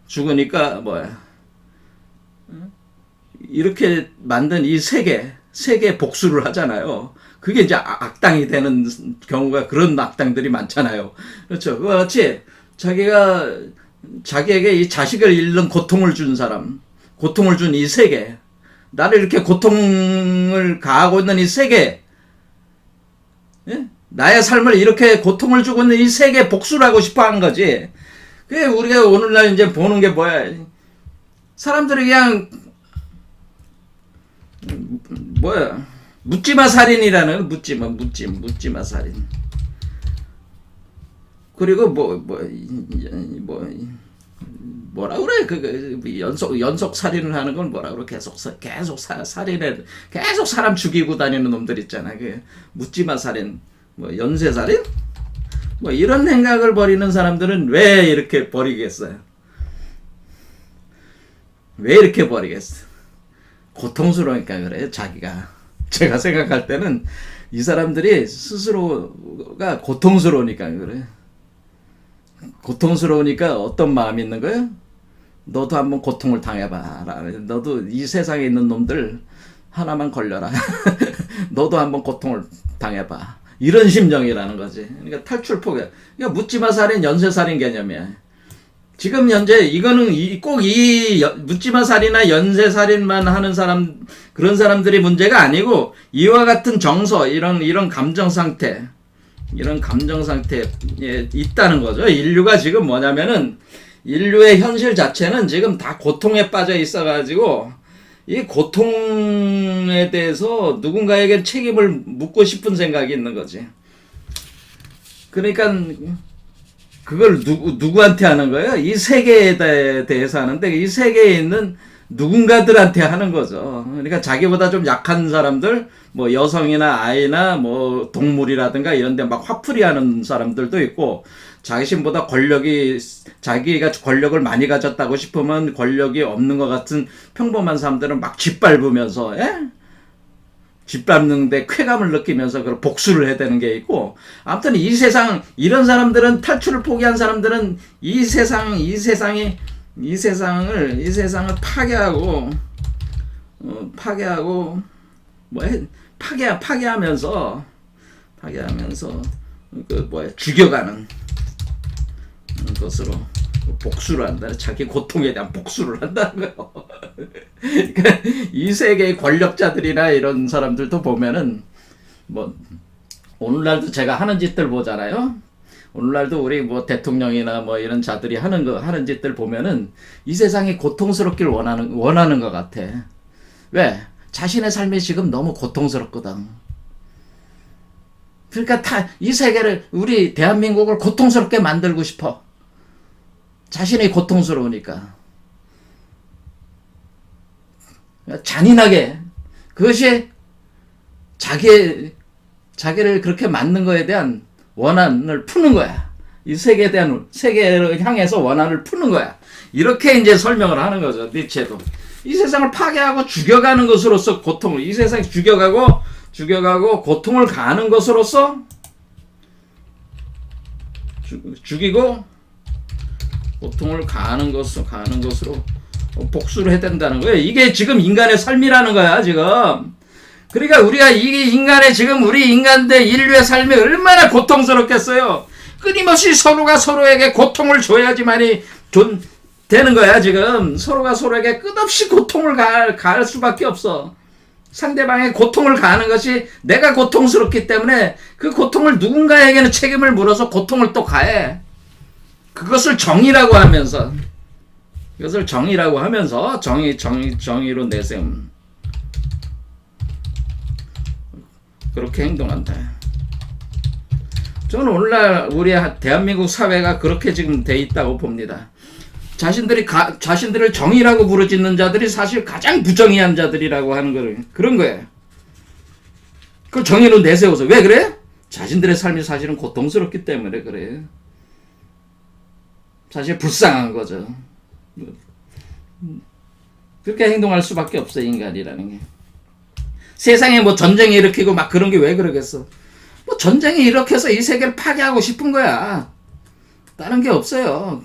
죽으니까 뭐야? 이렇게 만든 이 세계 복수를 하잖아요. 그게 이제 악당이 되는 경우가 그런 악당들이 많잖아요. 그렇죠. 그와 같이 자기에게 이 자식을 잃는 고통을 준 사람, 고통을 준 이 세계, 나를 이렇게 고통을 가하고 있는 이 세계, 예? 나의 삶을 이렇게 고통을 주고 있는 이 세계에 복수를 하고 싶어 하는 거지. 그게 우리가 오늘날 이제 보는 게 뭐야? 사람들이 그냥 묻지마 살인이라는 묻지마 살인. 그리고 뭐라 그래? 연속 살인을 하는 건 뭐라 그래? 계속 살인해, 계속 사람 죽이고 다니는 놈들 있잖아. 묻지마 살인, 연쇄 살인? 이런 생각을 버리는 사람들은 왜 이렇게 버리겠어요? 왜 이렇게 버리겠어? 고통스러우니까 그래요, 자기가. 제가 생각할 때는 이 사람들이 스스로가 고통스러우니까 그래. 고통스러우니까 어떤 마음이 있는 거예요? 너도 한번 고통을 당해봐. 너도 이 세상에 있는 놈들 하나만 걸려라. 너도 한번 고통을 당해봐. 이런 심정이라는 거지. 그러니까 탈출 포기. 그러니까 묻지마 살인, 연쇄 살인 개념이야. 지금 현재 이거는 꼭 묻지마 살인이나 연쇄 살인만 하는 그런 사람들이 문제가 아니고 이와 같은 정서, 이런 감정 상태에 있다는 거죠. 인류가 지금 뭐냐면은 인류의 현실 자체는 지금 다 고통에 빠져 있어가지고 이 고통에 대해서 누군가에게 책임을 묻고 싶은 생각이 있는 거지. 그러니까 그걸 누구한테 하는 거예요? 이 세계에 대해서 하는데 이 세계에 있는 누군가들한테 하는 거죠. 그러니까 자기보다 좀 약한 사람들, 여성이나 아이나 동물이라든가 이런 데 막 화풀이하는 사람들도 있고, 자신보다 자기가 권력을 많이 가졌다고 싶으면 권력이 없는 것 같은 평범한 사람들은 막 짓밟으면서, 짓밟는데 쾌감을 느끼면서 그런 복수를 해야 되는 게 있고, 아무튼 이런 사람들은, 탈출을 포기한 사람들은 이 세상을 파괴하면서 죽여가는 것으로 복수를 한다. 자기 고통에 대한 복수를 한다는 거예요. 그러니까 이 세계의 권력자들이나 이런 사람들도 보면은 오늘날도 제가 하는 짓들 보잖아요. 오늘날도 우리 대통령이나 이런 자들이 하는 짓들 보면은 이 세상이 고통스럽길 원하는 것 같아. 왜? 자신의 삶이 지금 너무 고통스럽거든. 그러니까 이 세계를, 우리 대한민국을 고통스럽게 만들고 싶어. 자신이 고통스러우니까. 잔인하게. 그것이 자기를 그렇게 만든 거에 대한 원한을 푸는 거야. 이 세계를 향해서 원한을 푸는 거야. 이렇게 이제 설명을 하는 거죠. 니체도. 이 세상을 파괴하고 죽여가는 것으로서 고통을, 이 세상을 죽여가고 고통을 가하는 것으로서 죽이고 고통을 가하는 것으로 복수를 해야 된다는 거예요. 이게 지금 인간의 삶이라는 거야, 지금. 그러니까 우리가 우리 인간들 인류의 삶이 얼마나 고통스럽겠어요. 끊임없이 서로가 서로에게 고통을 줘야지만이 되는 거야, 지금. 서로가 서로에게 끝없이 고통을 가할 수밖에 없어. 상대방의 고통을 가하는 것이 내가 고통스럽기 때문에 그 고통을 누군가에게는 책임을 물어서 고통을 또 가해. 그것을 정의라고 하면서 정의로 내세움. 그렇게 행동한다. 저는 오늘날 우리 대한민국 사회가 그렇게 지금 돼 있다고 봅니다. 자신들을 정의라고 부르짖는 자들이 사실 가장 부정의한 자들이라고 하는 거를 그런 거예요. 그걸 정의로 내세워서 왜 그래? 자신들의 삶이 사실은 고통스럽기 때문에 그래. 사실 불쌍한 거죠. 그렇게 행동할 수밖에 없어 인간이라는 게. 세상에 뭐 전쟁이 일으키고 막 그런 게 왜 그러겠어? 뭐 전쟁이 일으켜서 이 세계를 파괴하고 싶은 거야. 다른 게 없어요.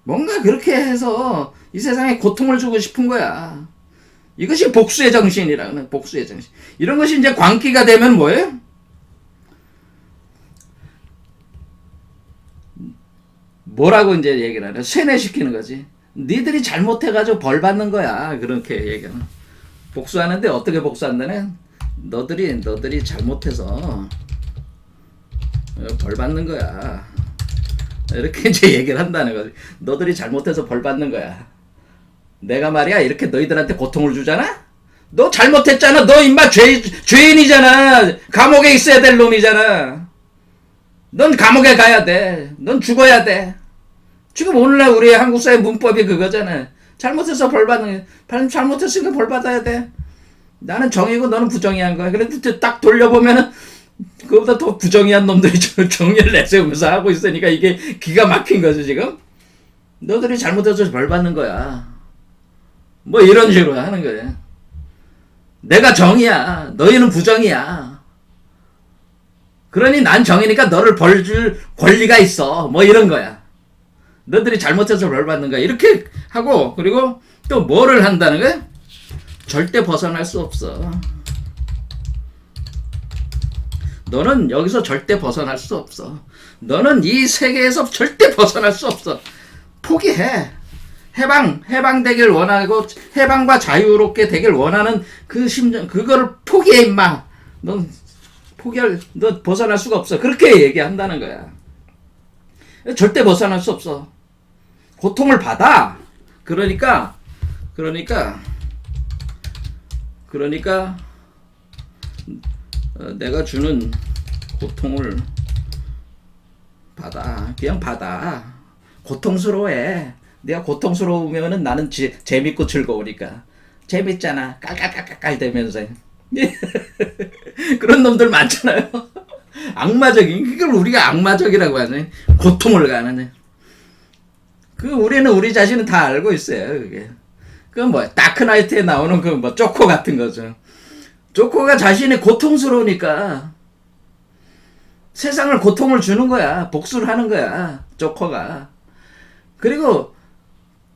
뭔가 그렇게 해서 이 세상에 고통을 주고 싶은 거야. 이것이 복수의 정신이라는 거야. 복수의 정신. 이런 것이 이제 광기가 되면 뭐예요? 뭐라고 이제 얘기를 하냐? 세뇌시키는 거지. 니들이 잘못해가지고 벌 받는 거야. 그렇게 얘기하는. 복수하는데 어떻게 복수한다네? 너들이 잘못해서 벌 받는 거야. 이렇게 이제 얘기를 한다는 거지. 너들이 잘못해서 벌 받는 거야. 내가 말이야 이렇게 너희들한테 고통을 주잖아? 너 잘못했잖아. 너 임마 죄인이잖아. 감옥에 있어야 될 놈이잖아. 넌 감옥에 가야 돼. 넌 죽어야 돼. 지금 오늘날 우리 한국 사회 문법이 그거잖아. 잘못해서 벌 받는 거야. 잘못했으니까 벌 받아야 돼. 나는 정의고 너는 부정의한 거야. 그런데 딱 돌려보면은 그거보다 더 부정의한 놈들이 정의를 내세우면서 하고 있으니까 이게 기가 막힌 거죠 지금. 너들이 잘못해서 벌 받는 거야. 뭐 이런 식으로 하는 거예요. 내가 정의야. 너희는 부정이야. 그러니 난 정의니까 너를 벌 줄 권리가 있어. 뭐 이런 거야. 너들이 잘못해서 벌 받는 거야. 이렇게 하고 그리고 또 뭐를 한다는 거야? 절대 벗어날 수 없어. 너는 여기서 절대 벗어날 수 없어. 너는 이 세계에서 절대 벗어날 수 없어. 포기해. 해방되길 원하고 해방과 자유롭게 되길 원하는 그 심정 그거를 포기해 임마. 너 벗어날 수가 없어. 그렇게 얘기한다는 거야. 절대 벗어날 수 없어. 고통을 받아. 그러니까 내가 주는 고통을 받아. 그냥 받아. 고통스러워해. 내가 고통스러우면은 나는 재밌고 즐거우니까. 재밌잖아. 깔깔깔깔 대면서. 그런 놈들 많잖아요. 악마적인. 그걸 우리가 악마적이라고 하네. 고통을 가는. 우리는 우리 자신은 다 알고 있어요. 그게. 그건 뭐야. 다크나이트에 나오는 그 뭐 조커 같은 거죠. 조커가 자신이 고통스러우니까 세상을 고통을 주는 거야. 복수를 하는 거야. 조커가. 그리고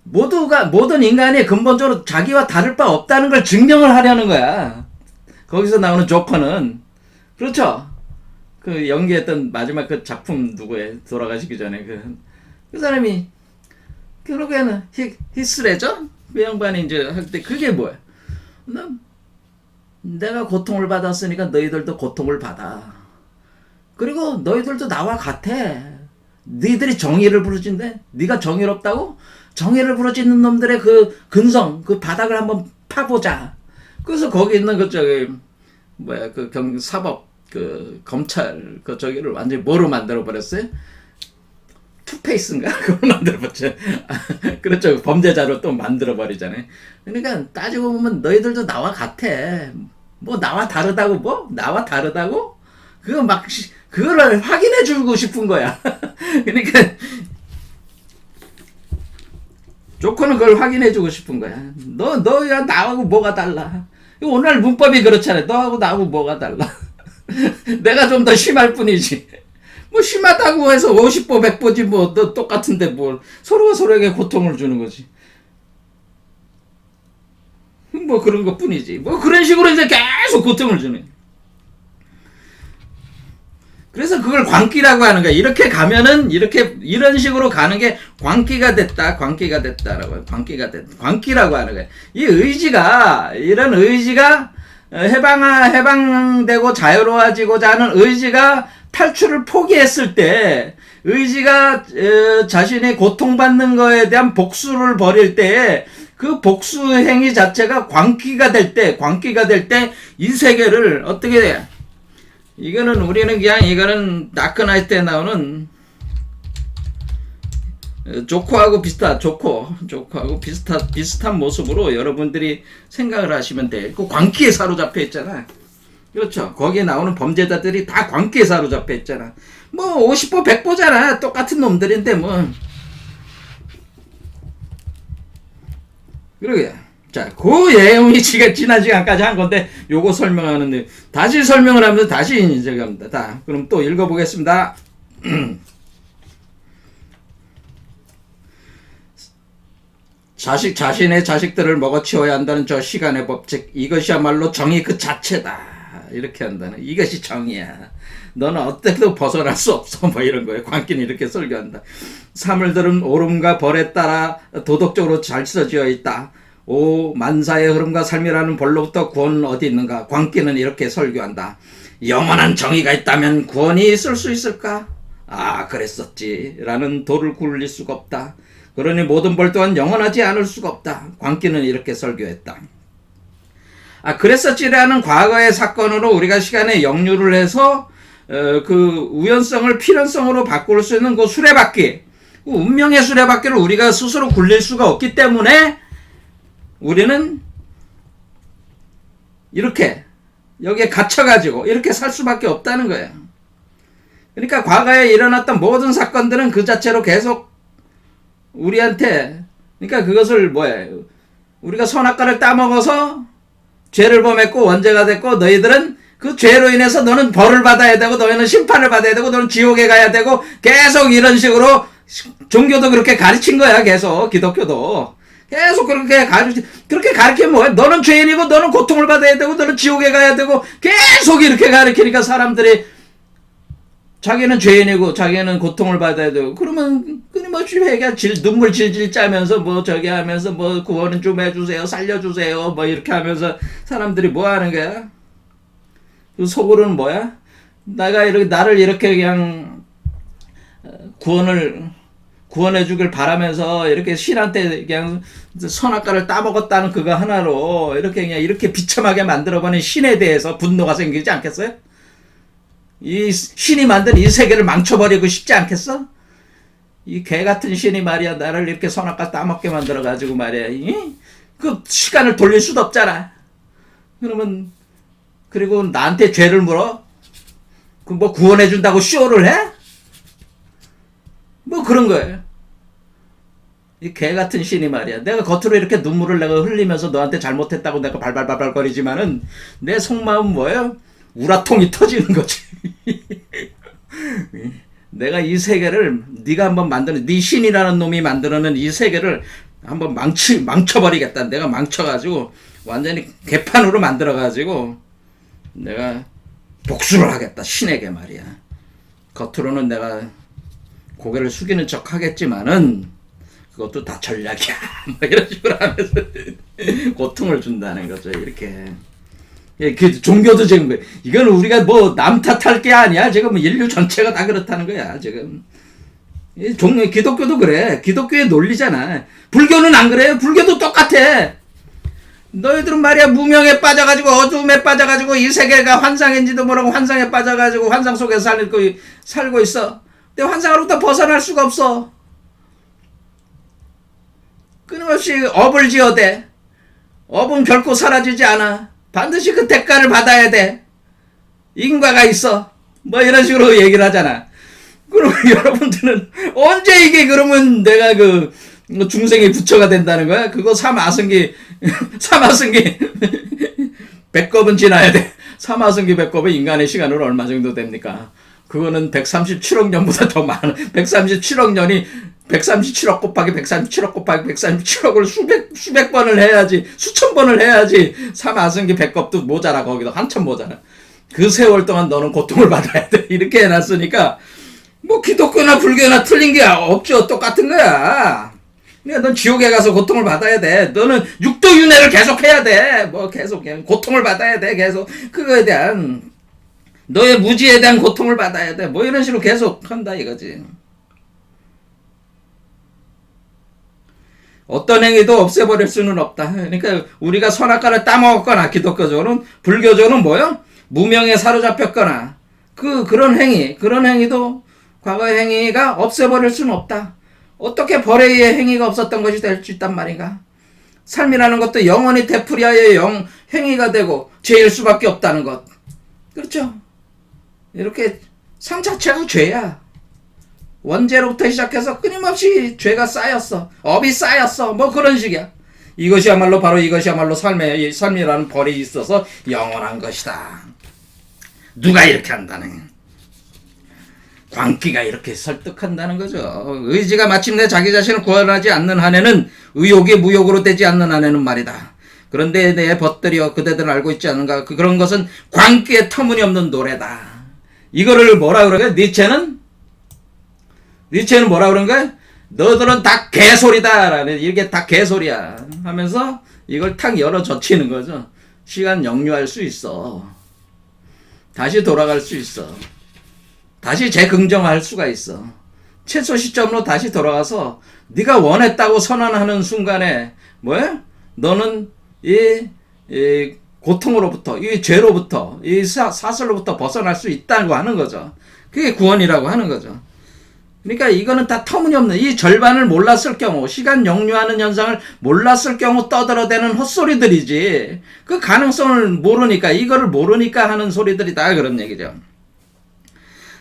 모든 인간이 근본적으로 자기와 다를 바 없다는 걸 증명을 하려는 거야. 거기서 나오는 조커는. 그렇죠? 그 연기했던 마지막 그 작품 누구예요? 돌아가시기 전에 그 사람이 결국에는 히스레죠? 그 양반이 이제 할 때 그게 뭐야? 내가 고통을 받았으니까 너희들도 고통을 받아. 그리고 너희들도 나와 같아. 너희들이 정의를 부르짖는데 네가 정의롭다고? 정의를 부르짖는 놈들의 그 근성, 그 바닥을 한번 파보자. 그래서 거기 있는 사법, 검찰, 저기를 완전히 뭐로 만들어버렸어요? 투페이스인가? 그걸 만들어버렸죠. 그렇죠. 범죄자로 또 만들어버리잖아요. 그러니까 따지고 보면 너희들도 나와 같아. 뭐 나와 다르다고 나와 다르다고? 그거를 확인해주고 싶은 거야. 그러니까 조커는 그걸 확인해주고 싶은 거야. 너야 나하고 뭐가 달라? 오늘 문법이 그렇잖아요. 너하고 나하고 뭐가 달라? 내가 좀 더 심할 뿐이지. 뭐 심하다고 해서 50보 100보지 뭐 너 똑같은데 뭘 서로가 서로에게 고통을 주는 거지. 뭐 그런 것 뿐이지. 뭐 그런 식으로 이제 계속 고통을 주네. 그래서 그걸 광기라고 하는 거야. 이렇게 가면은 이런 식으로 가는 게 광기가 됐다라고 해요. 광기라고 하는 거야. 이 의지가 이런 의지가 해방되고 자유로워지고자 하는 의지가 탈출을 포기했을 때, 의지가 자신의 고통받는 거에 대한 복수를 벌일 때에 그 복수 행위 자체가 광기가 될 때 이 세계를 어떻게 돼? 이거는 우리는 그냥 이거는 다크나이트에 나오는 조커하고 조커하고 비슷한 모습으로 여러분들이 생각을 하시면 돼. 그 광기에 사로잡혀 있잖아. 그렇죠. 거기에 나오는 범죄자들이 다 광기에 사로잡혀 있잖아. 뭐 50보 100보잖아. 똑같은 놈들인데 뭐. 그러게. 자, 그 내용이 지난 시간까지 한 건데 요거 설명하는데 다시 설명을 하면서 다시 인정합니다. 다. 그럼 또 읽어보겠습니다. 자신의 자식들을 먹어치워야 한다는 저 시간의 법칙, 이것이야말로 정의 그 자체다. 이렇게 한다는, 이것이 정의야. 너는 어때도 벗어날 수 없어. 뭐 이런 거예요. 광기는 이렇게 설교한다. 사물들은 오름과 벌에 따라 도덕적으로 잘 써지어 있다. 오 만사의 흐름과 삶이라는 벌로부터 구원은 어디 있는가? 광기는 이렇게 설교한다. 영원한 정의가 있다면 구원이 있을 수 있을까? 아 그랬었지 라는 도를 굴릴 수가 없다. 그러니 모든 벌 또한 영원하지 않을 수가 없다. 광기는 이렇게 설교했다. 아 그랬었지라는 과거의 사건으로 우리가 시간에 역류를 해서 그 우연성을 필연성으로 바꿀 수 있는 그 수레바퀴, 그 운명의 수레바퀴를 우리가 스스로 굴릴 수가 없기 때문에 우리는 이렇게 여기에 갇혀가지고 이렇게 살 수밖에 없다는 거예요. 그러니까 과거에 일어났던 모든 사건들은 그 자체로 계속 우리한테, 그러니까 그것을 뭐예요? 우리가 선악과를 따먹어서 죄를 범했고 원죄가 됐고 너희들은 그 죄로 인해서 너는 벌을 받아야 되고 너희는 심판을 받아야 되고 너는 지옥에 가야 되고 계속 이런 식으로 종교도 그렇게 가르친 거야. 계속 기독교도 계속 그렇게 가르치면 뭐야? 너는 죄인이고 너는 고통을 받아야 되고 너는 지옥에 가야 되고 계속 이렇게 가르치니까 사람들이 자기는 죄인이고 자기는 고통을 받아야 되고 그러면 끊임없이 회개가 눈물 질질 짜면서 뭐 저기 하면서 뭐 구원은 좀 해주세요, 살려주세요 뭐 이렇게 하면서 사람들이 뭐 하는 거야? 그 속으로는 뭐야? 나를 이렇게 그냥 구원해 주길 바라면서 이렇게 신한테 그냥 선악과를 따먹었다는 그거 하나로 이렇게 그냥 이렇게 비참하게 만들어버린 신에 대해서 분노가 생기지 않겠어요? 이 신이 만든 이 세계를 망쳐버리고 싶지 않겠어? 이 개같은 신이 말이야 나를 이렇게 선악과 따먹게 만들어가지고 말이야 그 시간을 돌릴 수도 없잖아. 그러면 그리고 나한테 죄를 물어? 그 뭐 구원해준다고 쇼를 해? 뭐 그런 거예요. 이 개같은 신이 말이야 내가 겉으로 이렇게 눈물을 내가 흘리면서 너한테 잘못했다고 내가 발발발발 거리지만은 내 속마음 뭐예요? 우라통이 터지는 거지. 내가 이 세계를 네가 한번 만드는 네 신이라는 놈이 만들어낸 이 세계를 한번 망쳐버리겠다. 내가 망쳐가지고 완전히 개판으로 만들어가지고 내가 복수를 하겠다. 신에게 말이야. 겉으로는 내가 고개를 숙이는 척 하겠지만은 그것도 다 전략이야. 뭐 이런 식으로 하면서 고통을 준다는 거죠. 이렇게. 그 종교도 지금 이건 우리가 뭐 남 탓할 게 아니야. 지금 인류 전체가 다 그렇다는 거야. 지금 기독교도 그래. 기독교의 논리잖아. 불교는 안 그래요. 불교도 똑같아. 너희들은 말이야 무명에 빠져가지고 어둠에 빠져가지고 이 세계가 환상인지도 모르고 환상에 빠져가지고 환상 속에서 살고 있어. 근데 환상으로부터 벗어날 수가 없어. 끊임없이 업을 지어대. 업은 결코 사라지지 않아. 반드시 그 대가를 받아야 돼. 인과가 있어. 뭐 이런 식으로 얘기를 하잖아. 그러면 여러분들은 언제 이게 그러면 내가 그 중생의 부처가 된다는 거야? 그거 사마승기 백겁은 지나야 돼. 사마승기 백겁은 인간의 시간으로 얼마 정도 됩니까? 그거는 137억 년보다 더 많아. 137억 년이 137억 곱하기 137억 곱하기 137억을 수백 번을 해야지, 수천 번을 해야지 사마승기 백겁도 모자라. 거기도 한참 모자라. 그 세월 동안 너는 고통을 받아야 돼. 이렇게 해놨으니까 뭐 기독교나 불교나 틀린 게 없죠. 똑같은 거야. 그러니까 넌 지옥에 가서 고통을 받아야 돼. 너는 육도윤회를 계속 해야 돼. 뭐 계속 고통을 받아야 돼. 계속 그거에 대한 너의 무지에 대한 고통을 받아야 돼. 뭐 이런 식으로 계속 한다 이거지. 어떤 행위도 없애버릴 수는 없다. 그러니까 우리가 선악과를 따먹었거나 기독교적으로는 불교적으로는 뭐요? 무명에 사로잡혔거나 그런 행위도 과거의 행위가 없애버릴 수는 없다. 어떻게 벌의 행위가 없었던 것이 될 수 있단 말인가? 삶이라는 것도 영원히 되풀이하여 행위가 되고 죄일 수밖에 없다는 것. 그렇죠? 이렇게 삶 자체가 죄야. 원죄로부터 시작해서 끊임없이 죄가 쌓였어. 업이 쌓였어. 뭐 그런 식이야. 이것이야말로 삶이라는 벌이 있어서 영원한 것이다. 누가 이렇게 한다네. 광기가 이렇게 설득한다는 거죠. 의지가 마침내 자기 자신을 구원하지 않는 한에는 의욕이 무욕으로 되지 않는 한에는 말이다. 그런데 내 벗들이여 그대들은 알고 있지 않은가? 그런 것은 광기의 터무니없는 노래다. 이거를 뭐라 그러게? 니체는 뭐라 그런 거야? 너들은 다 개소리다. 이게 다 개소리야. 하면서 이걸 탁 열어 젖히는 거죠. 시간 역류할 수 있어. 다시 돌아갈 수 있어. 다시 재긍정할 수가 있어. 최소 시점으로 다시 돌아가서 네가 원했다고 선언하는 순간에 뭐야? 너는 이 고통으로부터, 이 죄로부터, 이 사슬로부터 벗어날 수 있다고 하는 거죠. 그게 구원이라고 하는 거죠. 그러니까 이거는 다 터무니없는, 이 절반을 몰랐을 경우, 시간 역류하는 현상을 몰랐을 경우 떠들어대는 헛소리들이지, 그 가능성을 모르니까, 이거를 모르니까 하는 소리들이다, 그런 얘기죠.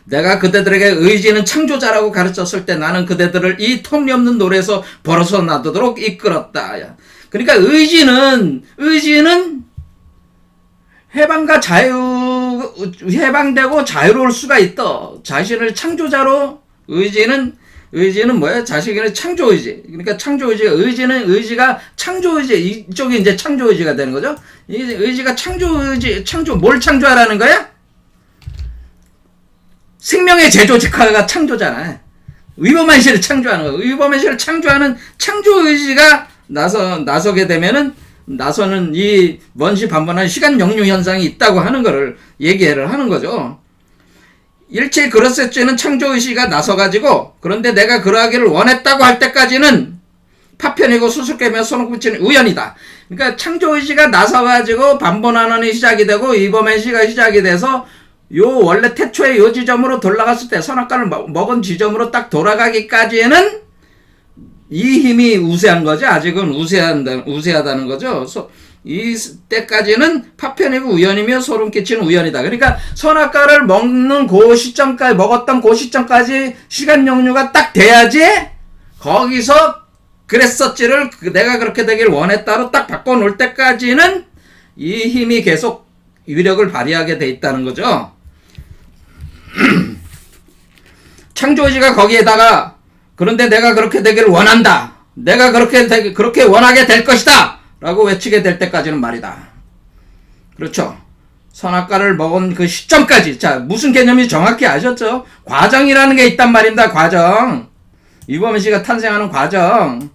내가 그대들에게 의지는 창조자라고 가르쳤을 때 나는 그대들을 이 터무니없는 노래에서 벗어나도록 이끌었다. 그러니까 의지는 해방되고 자유로울 수가 있다. 자신을 창조자로 의지는 뭐야? 자신의 창조의지. 그러니까 의지가 창조의지. 이쪽이 이제 창조의지가 되는 거죠. 이 의지가 뭘 창조하라는 거야? 생명의 제조직화가 창조잖아. 위법만시를 창조하는 거야. 위법만시를 창조하는 창조의지가 나서게 되면은, 나서는 이 원시 반번한 시간 역류 현상이 있다고 하는 거를 얘기를 하는 거죠. 일체 그릇셋죄는 창조의식가 나서가지고, 그런데 내가 그러하기를 원했다고 할 때까지는 파편이고 수수께며 손목붙이는 우연이다. 그러니까 창조의식가 나서가지고 반번환원이 시작이 되고 이범행시가 시작이 돼서 요 원래 태초의 요 지점으로 돌아갔을 때, 선악과를 먹은 지점으로 딱 돌아가기까지는 이 힘이 우세한 거죠. 아직은 우세하다는 거죠. 이 때까지는 파편이고 우연이며 소름 끼치는 우연이다. 그러니까 선악과를 먹는 먹었던 그 시점까지 시간 역류가 딱 돼야지 거기서 그랬었지를 내가 그렇게 되길 원했다로 딱 바꿔놓을 때까지는 이 힘이 계속 위력을 발휘하게 돼 있다는 거죠. 창조지가 거기에다가 그런데 내가 그렇게 되기를 원한다. 내가 그렇게 원하게 될 것이다. 라고 외치게 될 때까지는 말이다. 그렇죠. 선악과를 먹은 그 시점까지. 자, 무슨 개념인지 정확히 아셨죠? 과정이라는 게 있단 말입니다. 과정. 이범희 씨가 탄생하는 과정.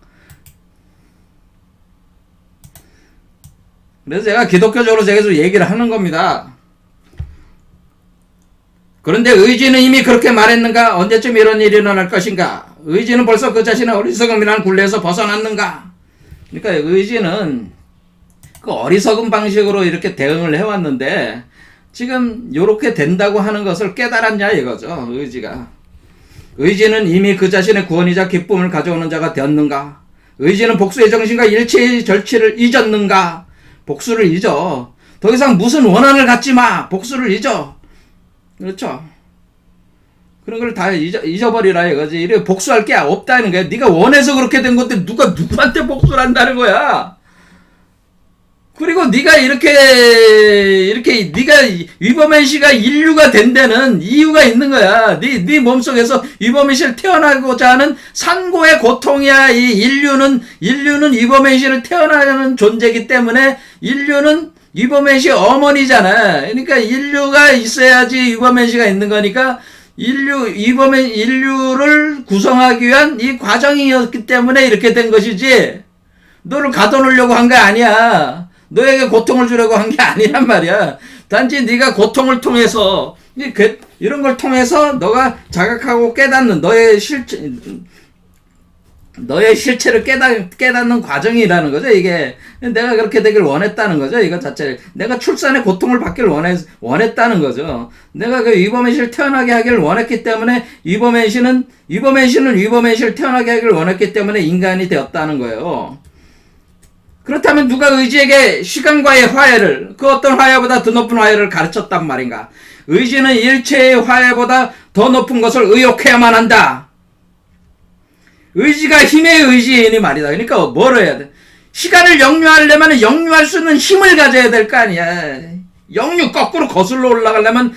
그래서 제가 기독교적으로 계속 얘기를 하는 겁니다. 그런데 의지는 이미 그렇게 말했는가? 언제쯤 이런 일이 일어날 것인가? 의지는 벌써 그 자신의 어리석음이라는 굴레에서 벗어났는가? 그러니까 의지는 그 어리석은 방식으로 이렇게 대응을 해왔는데 지금 이렇게 된다고 하는 것을 깨달았냐 이거죠. 의지는 이미 그 자신의 구원이자 기쁨을 가져오는 자가 되었는가? 의지는 복수의 정신과 일체의 절치를 잊었는가? 복수를 잊어. 더 이상 무슨 원한을 갖지 마. 복수를 잊어. 그렇죠. 그런 걸 다 잊어버리라 이거지. 이래 복수할 게 없다는 거야. 네가 원해서 그렇게 된 건데 누가 누구한테 복수를 한다는 거야. 그리고 네가 이렇게 네가 위범의 씨가 인류가 된 데는 이유가 있는 거야. 네 몸속에서 위범의 씨를 태어나고자 하는 산고의 고통이야. 이 인류는 위범의 씨를 태어나는 존재이기 때문에 인류는 위범의 씨 어머니잖아. 그러니까 인류가 있어야지 위범의 씨가 있는 거니까 인류를 구성하기 위한 이 과정이었기 때문에 이렇게 된 것이지, 너를 가둬놓으려고 한 게 아니야. 너에게 고통을 주려고 한 게 아니란 말이야. 단지 네가 고통을 통해서, 이런 걸 통해서 너가 자각하고 깨닫는 너의 실체를 깨닫는 과정이라는 거죠. 이게 내가 그렇게 되길 원했다는 거죠. 이거 자체를 내가 출산의 고통을 받길 원했다는 거죠. 내가 그 위버맨시를 태어나게 하기를 원했기 때문에 위버맨시를 태어나게 하기를 원했기 때문에 인간이 되었다는 거예요. 그렇다면 누가 의지에게 시간과의 화해를, 그 어떤 화해보다 더 높은 화해를 가르쳤단 말인가? 의지는 일체의 화해보다 더 높은 것을 의욕해야만 한다. 의지가 힘의 의지이니 말이다. 그러니까 뭘 해야 돼? 시간을 역류하려면 역류할 수 있는 힘을 가져야 될 거 아니야. 역류 거꾸로 거슬러 올라가려면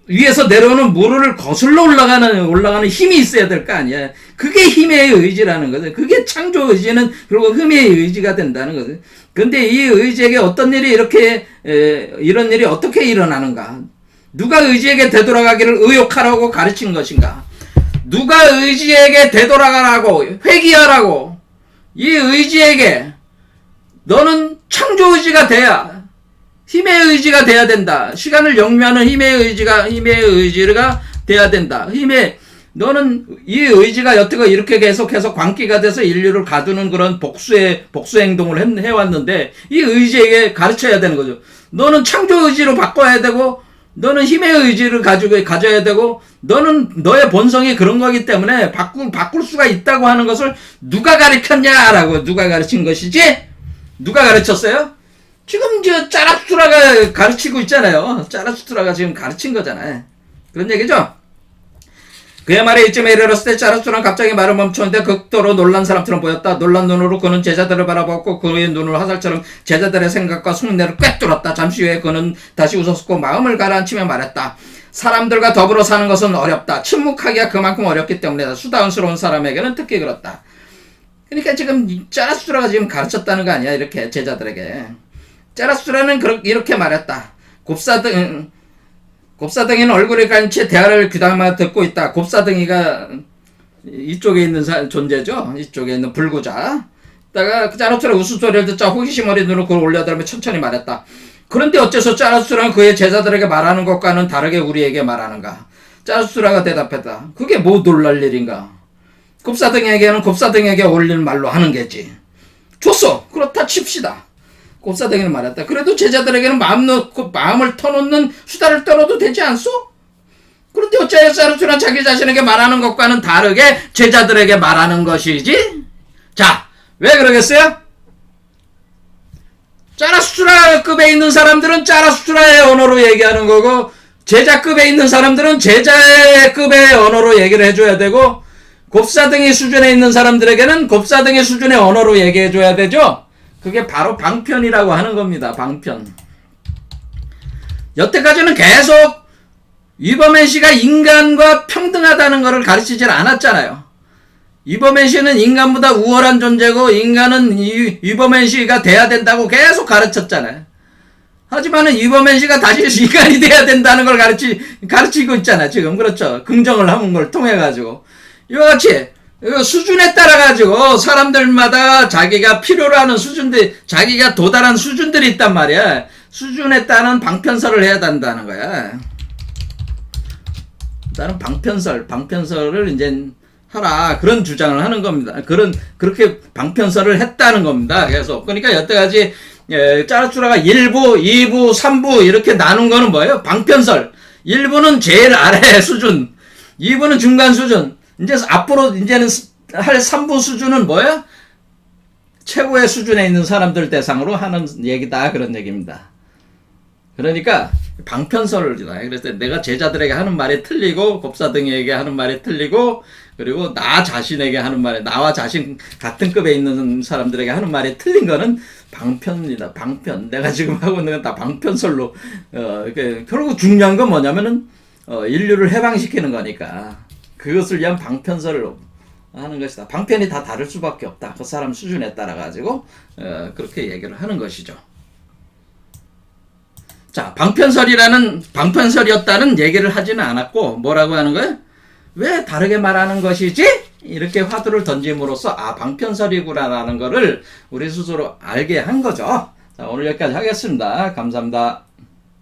위에서 내려오는 물을 거슬러 올라가는 힘이 있어야 될 거 아니야. 그게 힘의 의지라는 거죠. 그게 창조 의지는 그리고 힘의 의지가 된다는 거죠. 근데 이 의지에게 어떤 일이 이런 일이 어떻게 일어나는가? 누가 의지에게 되돌아가기를 의욕하라고 가르친 것인가? 누가 의지에게 되돌아가라고, 회귀하라고, 이 의지에게 너는 창조 의지가 돼야, 힘의 의지가 돼야 된다. 시간을 역류하는 힘의 의지가 돼야 된다. 너는 이 의지가 여태가 이렇게 계속해서 광기가 돼서 인류를 가두는 그런 복수 행동을 해왔는데, 이 의지에게 가르쳐야 되는 거죠. 너는 창조 의지로 바꿔야 되고, 너는 힘의 의지를 가져야 되고, 너는 너의 본성이 그런 거기 때문에 바꿀 수가 있다고 하는 것을 누가 가르쳤냐라고, 누가 가르친 것이지? 누가 가르쳤어요? 지금 짜라수트라가 가르치고 있잖아요. 짜라수트라가 지금 가르친 거잖아요. 그런 얘기죠? 그의 말에 이쯤에 이르렀을 때 짜라수트라는 갑자기 말을 멈추는데 극도로 놀란 사람처럼 보였다. 놀란 눈으로 그는 제자들을 바라보았고 그의 눈을 화살처럼 제자들의 생각과 속내를 꿰뚫었다. 잠시 후에 그는 다시 웃었고 마음을 가라앉히며 말했다. 사람들과 더불어 사는 것은 어렵다. 침묵하기가 그만큼 어렵기 때문이다. 수다운스러운 사람에게는 특히 그렇다. 그러니까 지금 짜라수트라가 지금 가르쳤다는 거 아니야. 이렇게 제자들에게. 짜라수트라는 이렇게 말했다. 곱사등이는 얼굴을 가린 채 대화를 귀담아 듣고 있다. 곱사등이가 이쪽에 있는 존재죠. 이쪽에 있는 불구자. 다가 짜라수트라 웃음소리를 듣자 호기심 어린 눈을 그를 올려다보며 천천히 말했다. 그런데 어째서 짜라수트라는 그의 제자들에게 말하는 것과는 다르게 우리에게 말하는가? 짜라수트라가 대답했다. 그게 뭐 놀랄 일인가? 곱사등에게는 곱사등에게 어울리는 말로 하는 게지. 좋소. 그렇다 칩시다. 곱사등이는 말했다. 그래도 제자들에게는 마음을 터놓는 수다를 떨어도 되지 않소? 그런데 어째서 짜라수트라는 자기 자신에게 말하는 것과는 다르게 제자들에게 말하는 것이지? 자, 왜 그러겠어요? 짜라수트라급에 있는 사람들은 짜라수트라의 언어로 얘기하는 거고, 제자급에 있는 사람들은 제자의 급의 언어로 얘기를 해줘야 되고, 곱사등이 수준에 있는 사람들에게는 곱사등의 수준의 언어로 얘기해줘야 되죠? 그게 바로 방편이라고 하는 겁니다. 방편. 여태까지는 계속 위버맨시가 인간과 평등하다는 것을 가르치질 않았잖아요. 위버맨시는 인간보다 우월한 존재고 인간은 위버맨시가 돼야 된다고 계속 가르쳤잖아요. 하지만은 위버맨시가 다시 인간이 돼야 된다는 걸 가르치고 있잖아요. 지금 그렇죠. 긍정을 하는 걸 통해 가지고 이와 같이 수준에 따라 가지고 사람들마다 자기가 필요로 하는 수준들, 자기가 도달한 수준들이 있단 말이야. 수준에 따른 방편설을 해야 된다는 거야. 다른 방편설을 이제 하라, 그런 주장을 하는 겁니다. 그렇게 방편설을 했다는 겁니다. 계속. 그러니까 여태까지 짜라수트라가 1부, 2부, 3부 이렇게 나눈 거는 뭐예요? 방편설. 1부는 제일 아래 수준, 2부는 중간 수준, 이제는 할 3부 수준은 뭐야? 최고의 수준에 있는 사람들 대상으로 하는 얘기다, 그런 얘기입니다. 그러니까 방편설을, 그래서 내가 제자들에게 하는 말이 틀리고 곱사등에게 하는 말이 틀리고, 그리고 나 자신에게 하는 말이, 나와 자신 같은 급에 있는 사람들에게 하는 말이 틀린 거는 방편입니다. 방편. 내가 지금 하고 있는 건 다 방편설로, 결국 중요한 건 뭐냐면은 인류를 해방시키는 거니까 그것을 위한 방편설을 하는 것이다. 방편이 다 다를 수밖에 없다. 그 사람 수준에 따라 가지고 그렇게 얘기를 하는 것이죠. 자, 방편설이었다는 얘기를 하지는 않았고, 뭐라고 하는 거예요? 왜 다르게 말하는 것이지? 이렇게 화두를 던짐으로써, 아, 방편설이구나라는 거를 우리 스스로 알게 한 거죠. 자, 오늘 여기까지 하겠습니다. 감사합니다.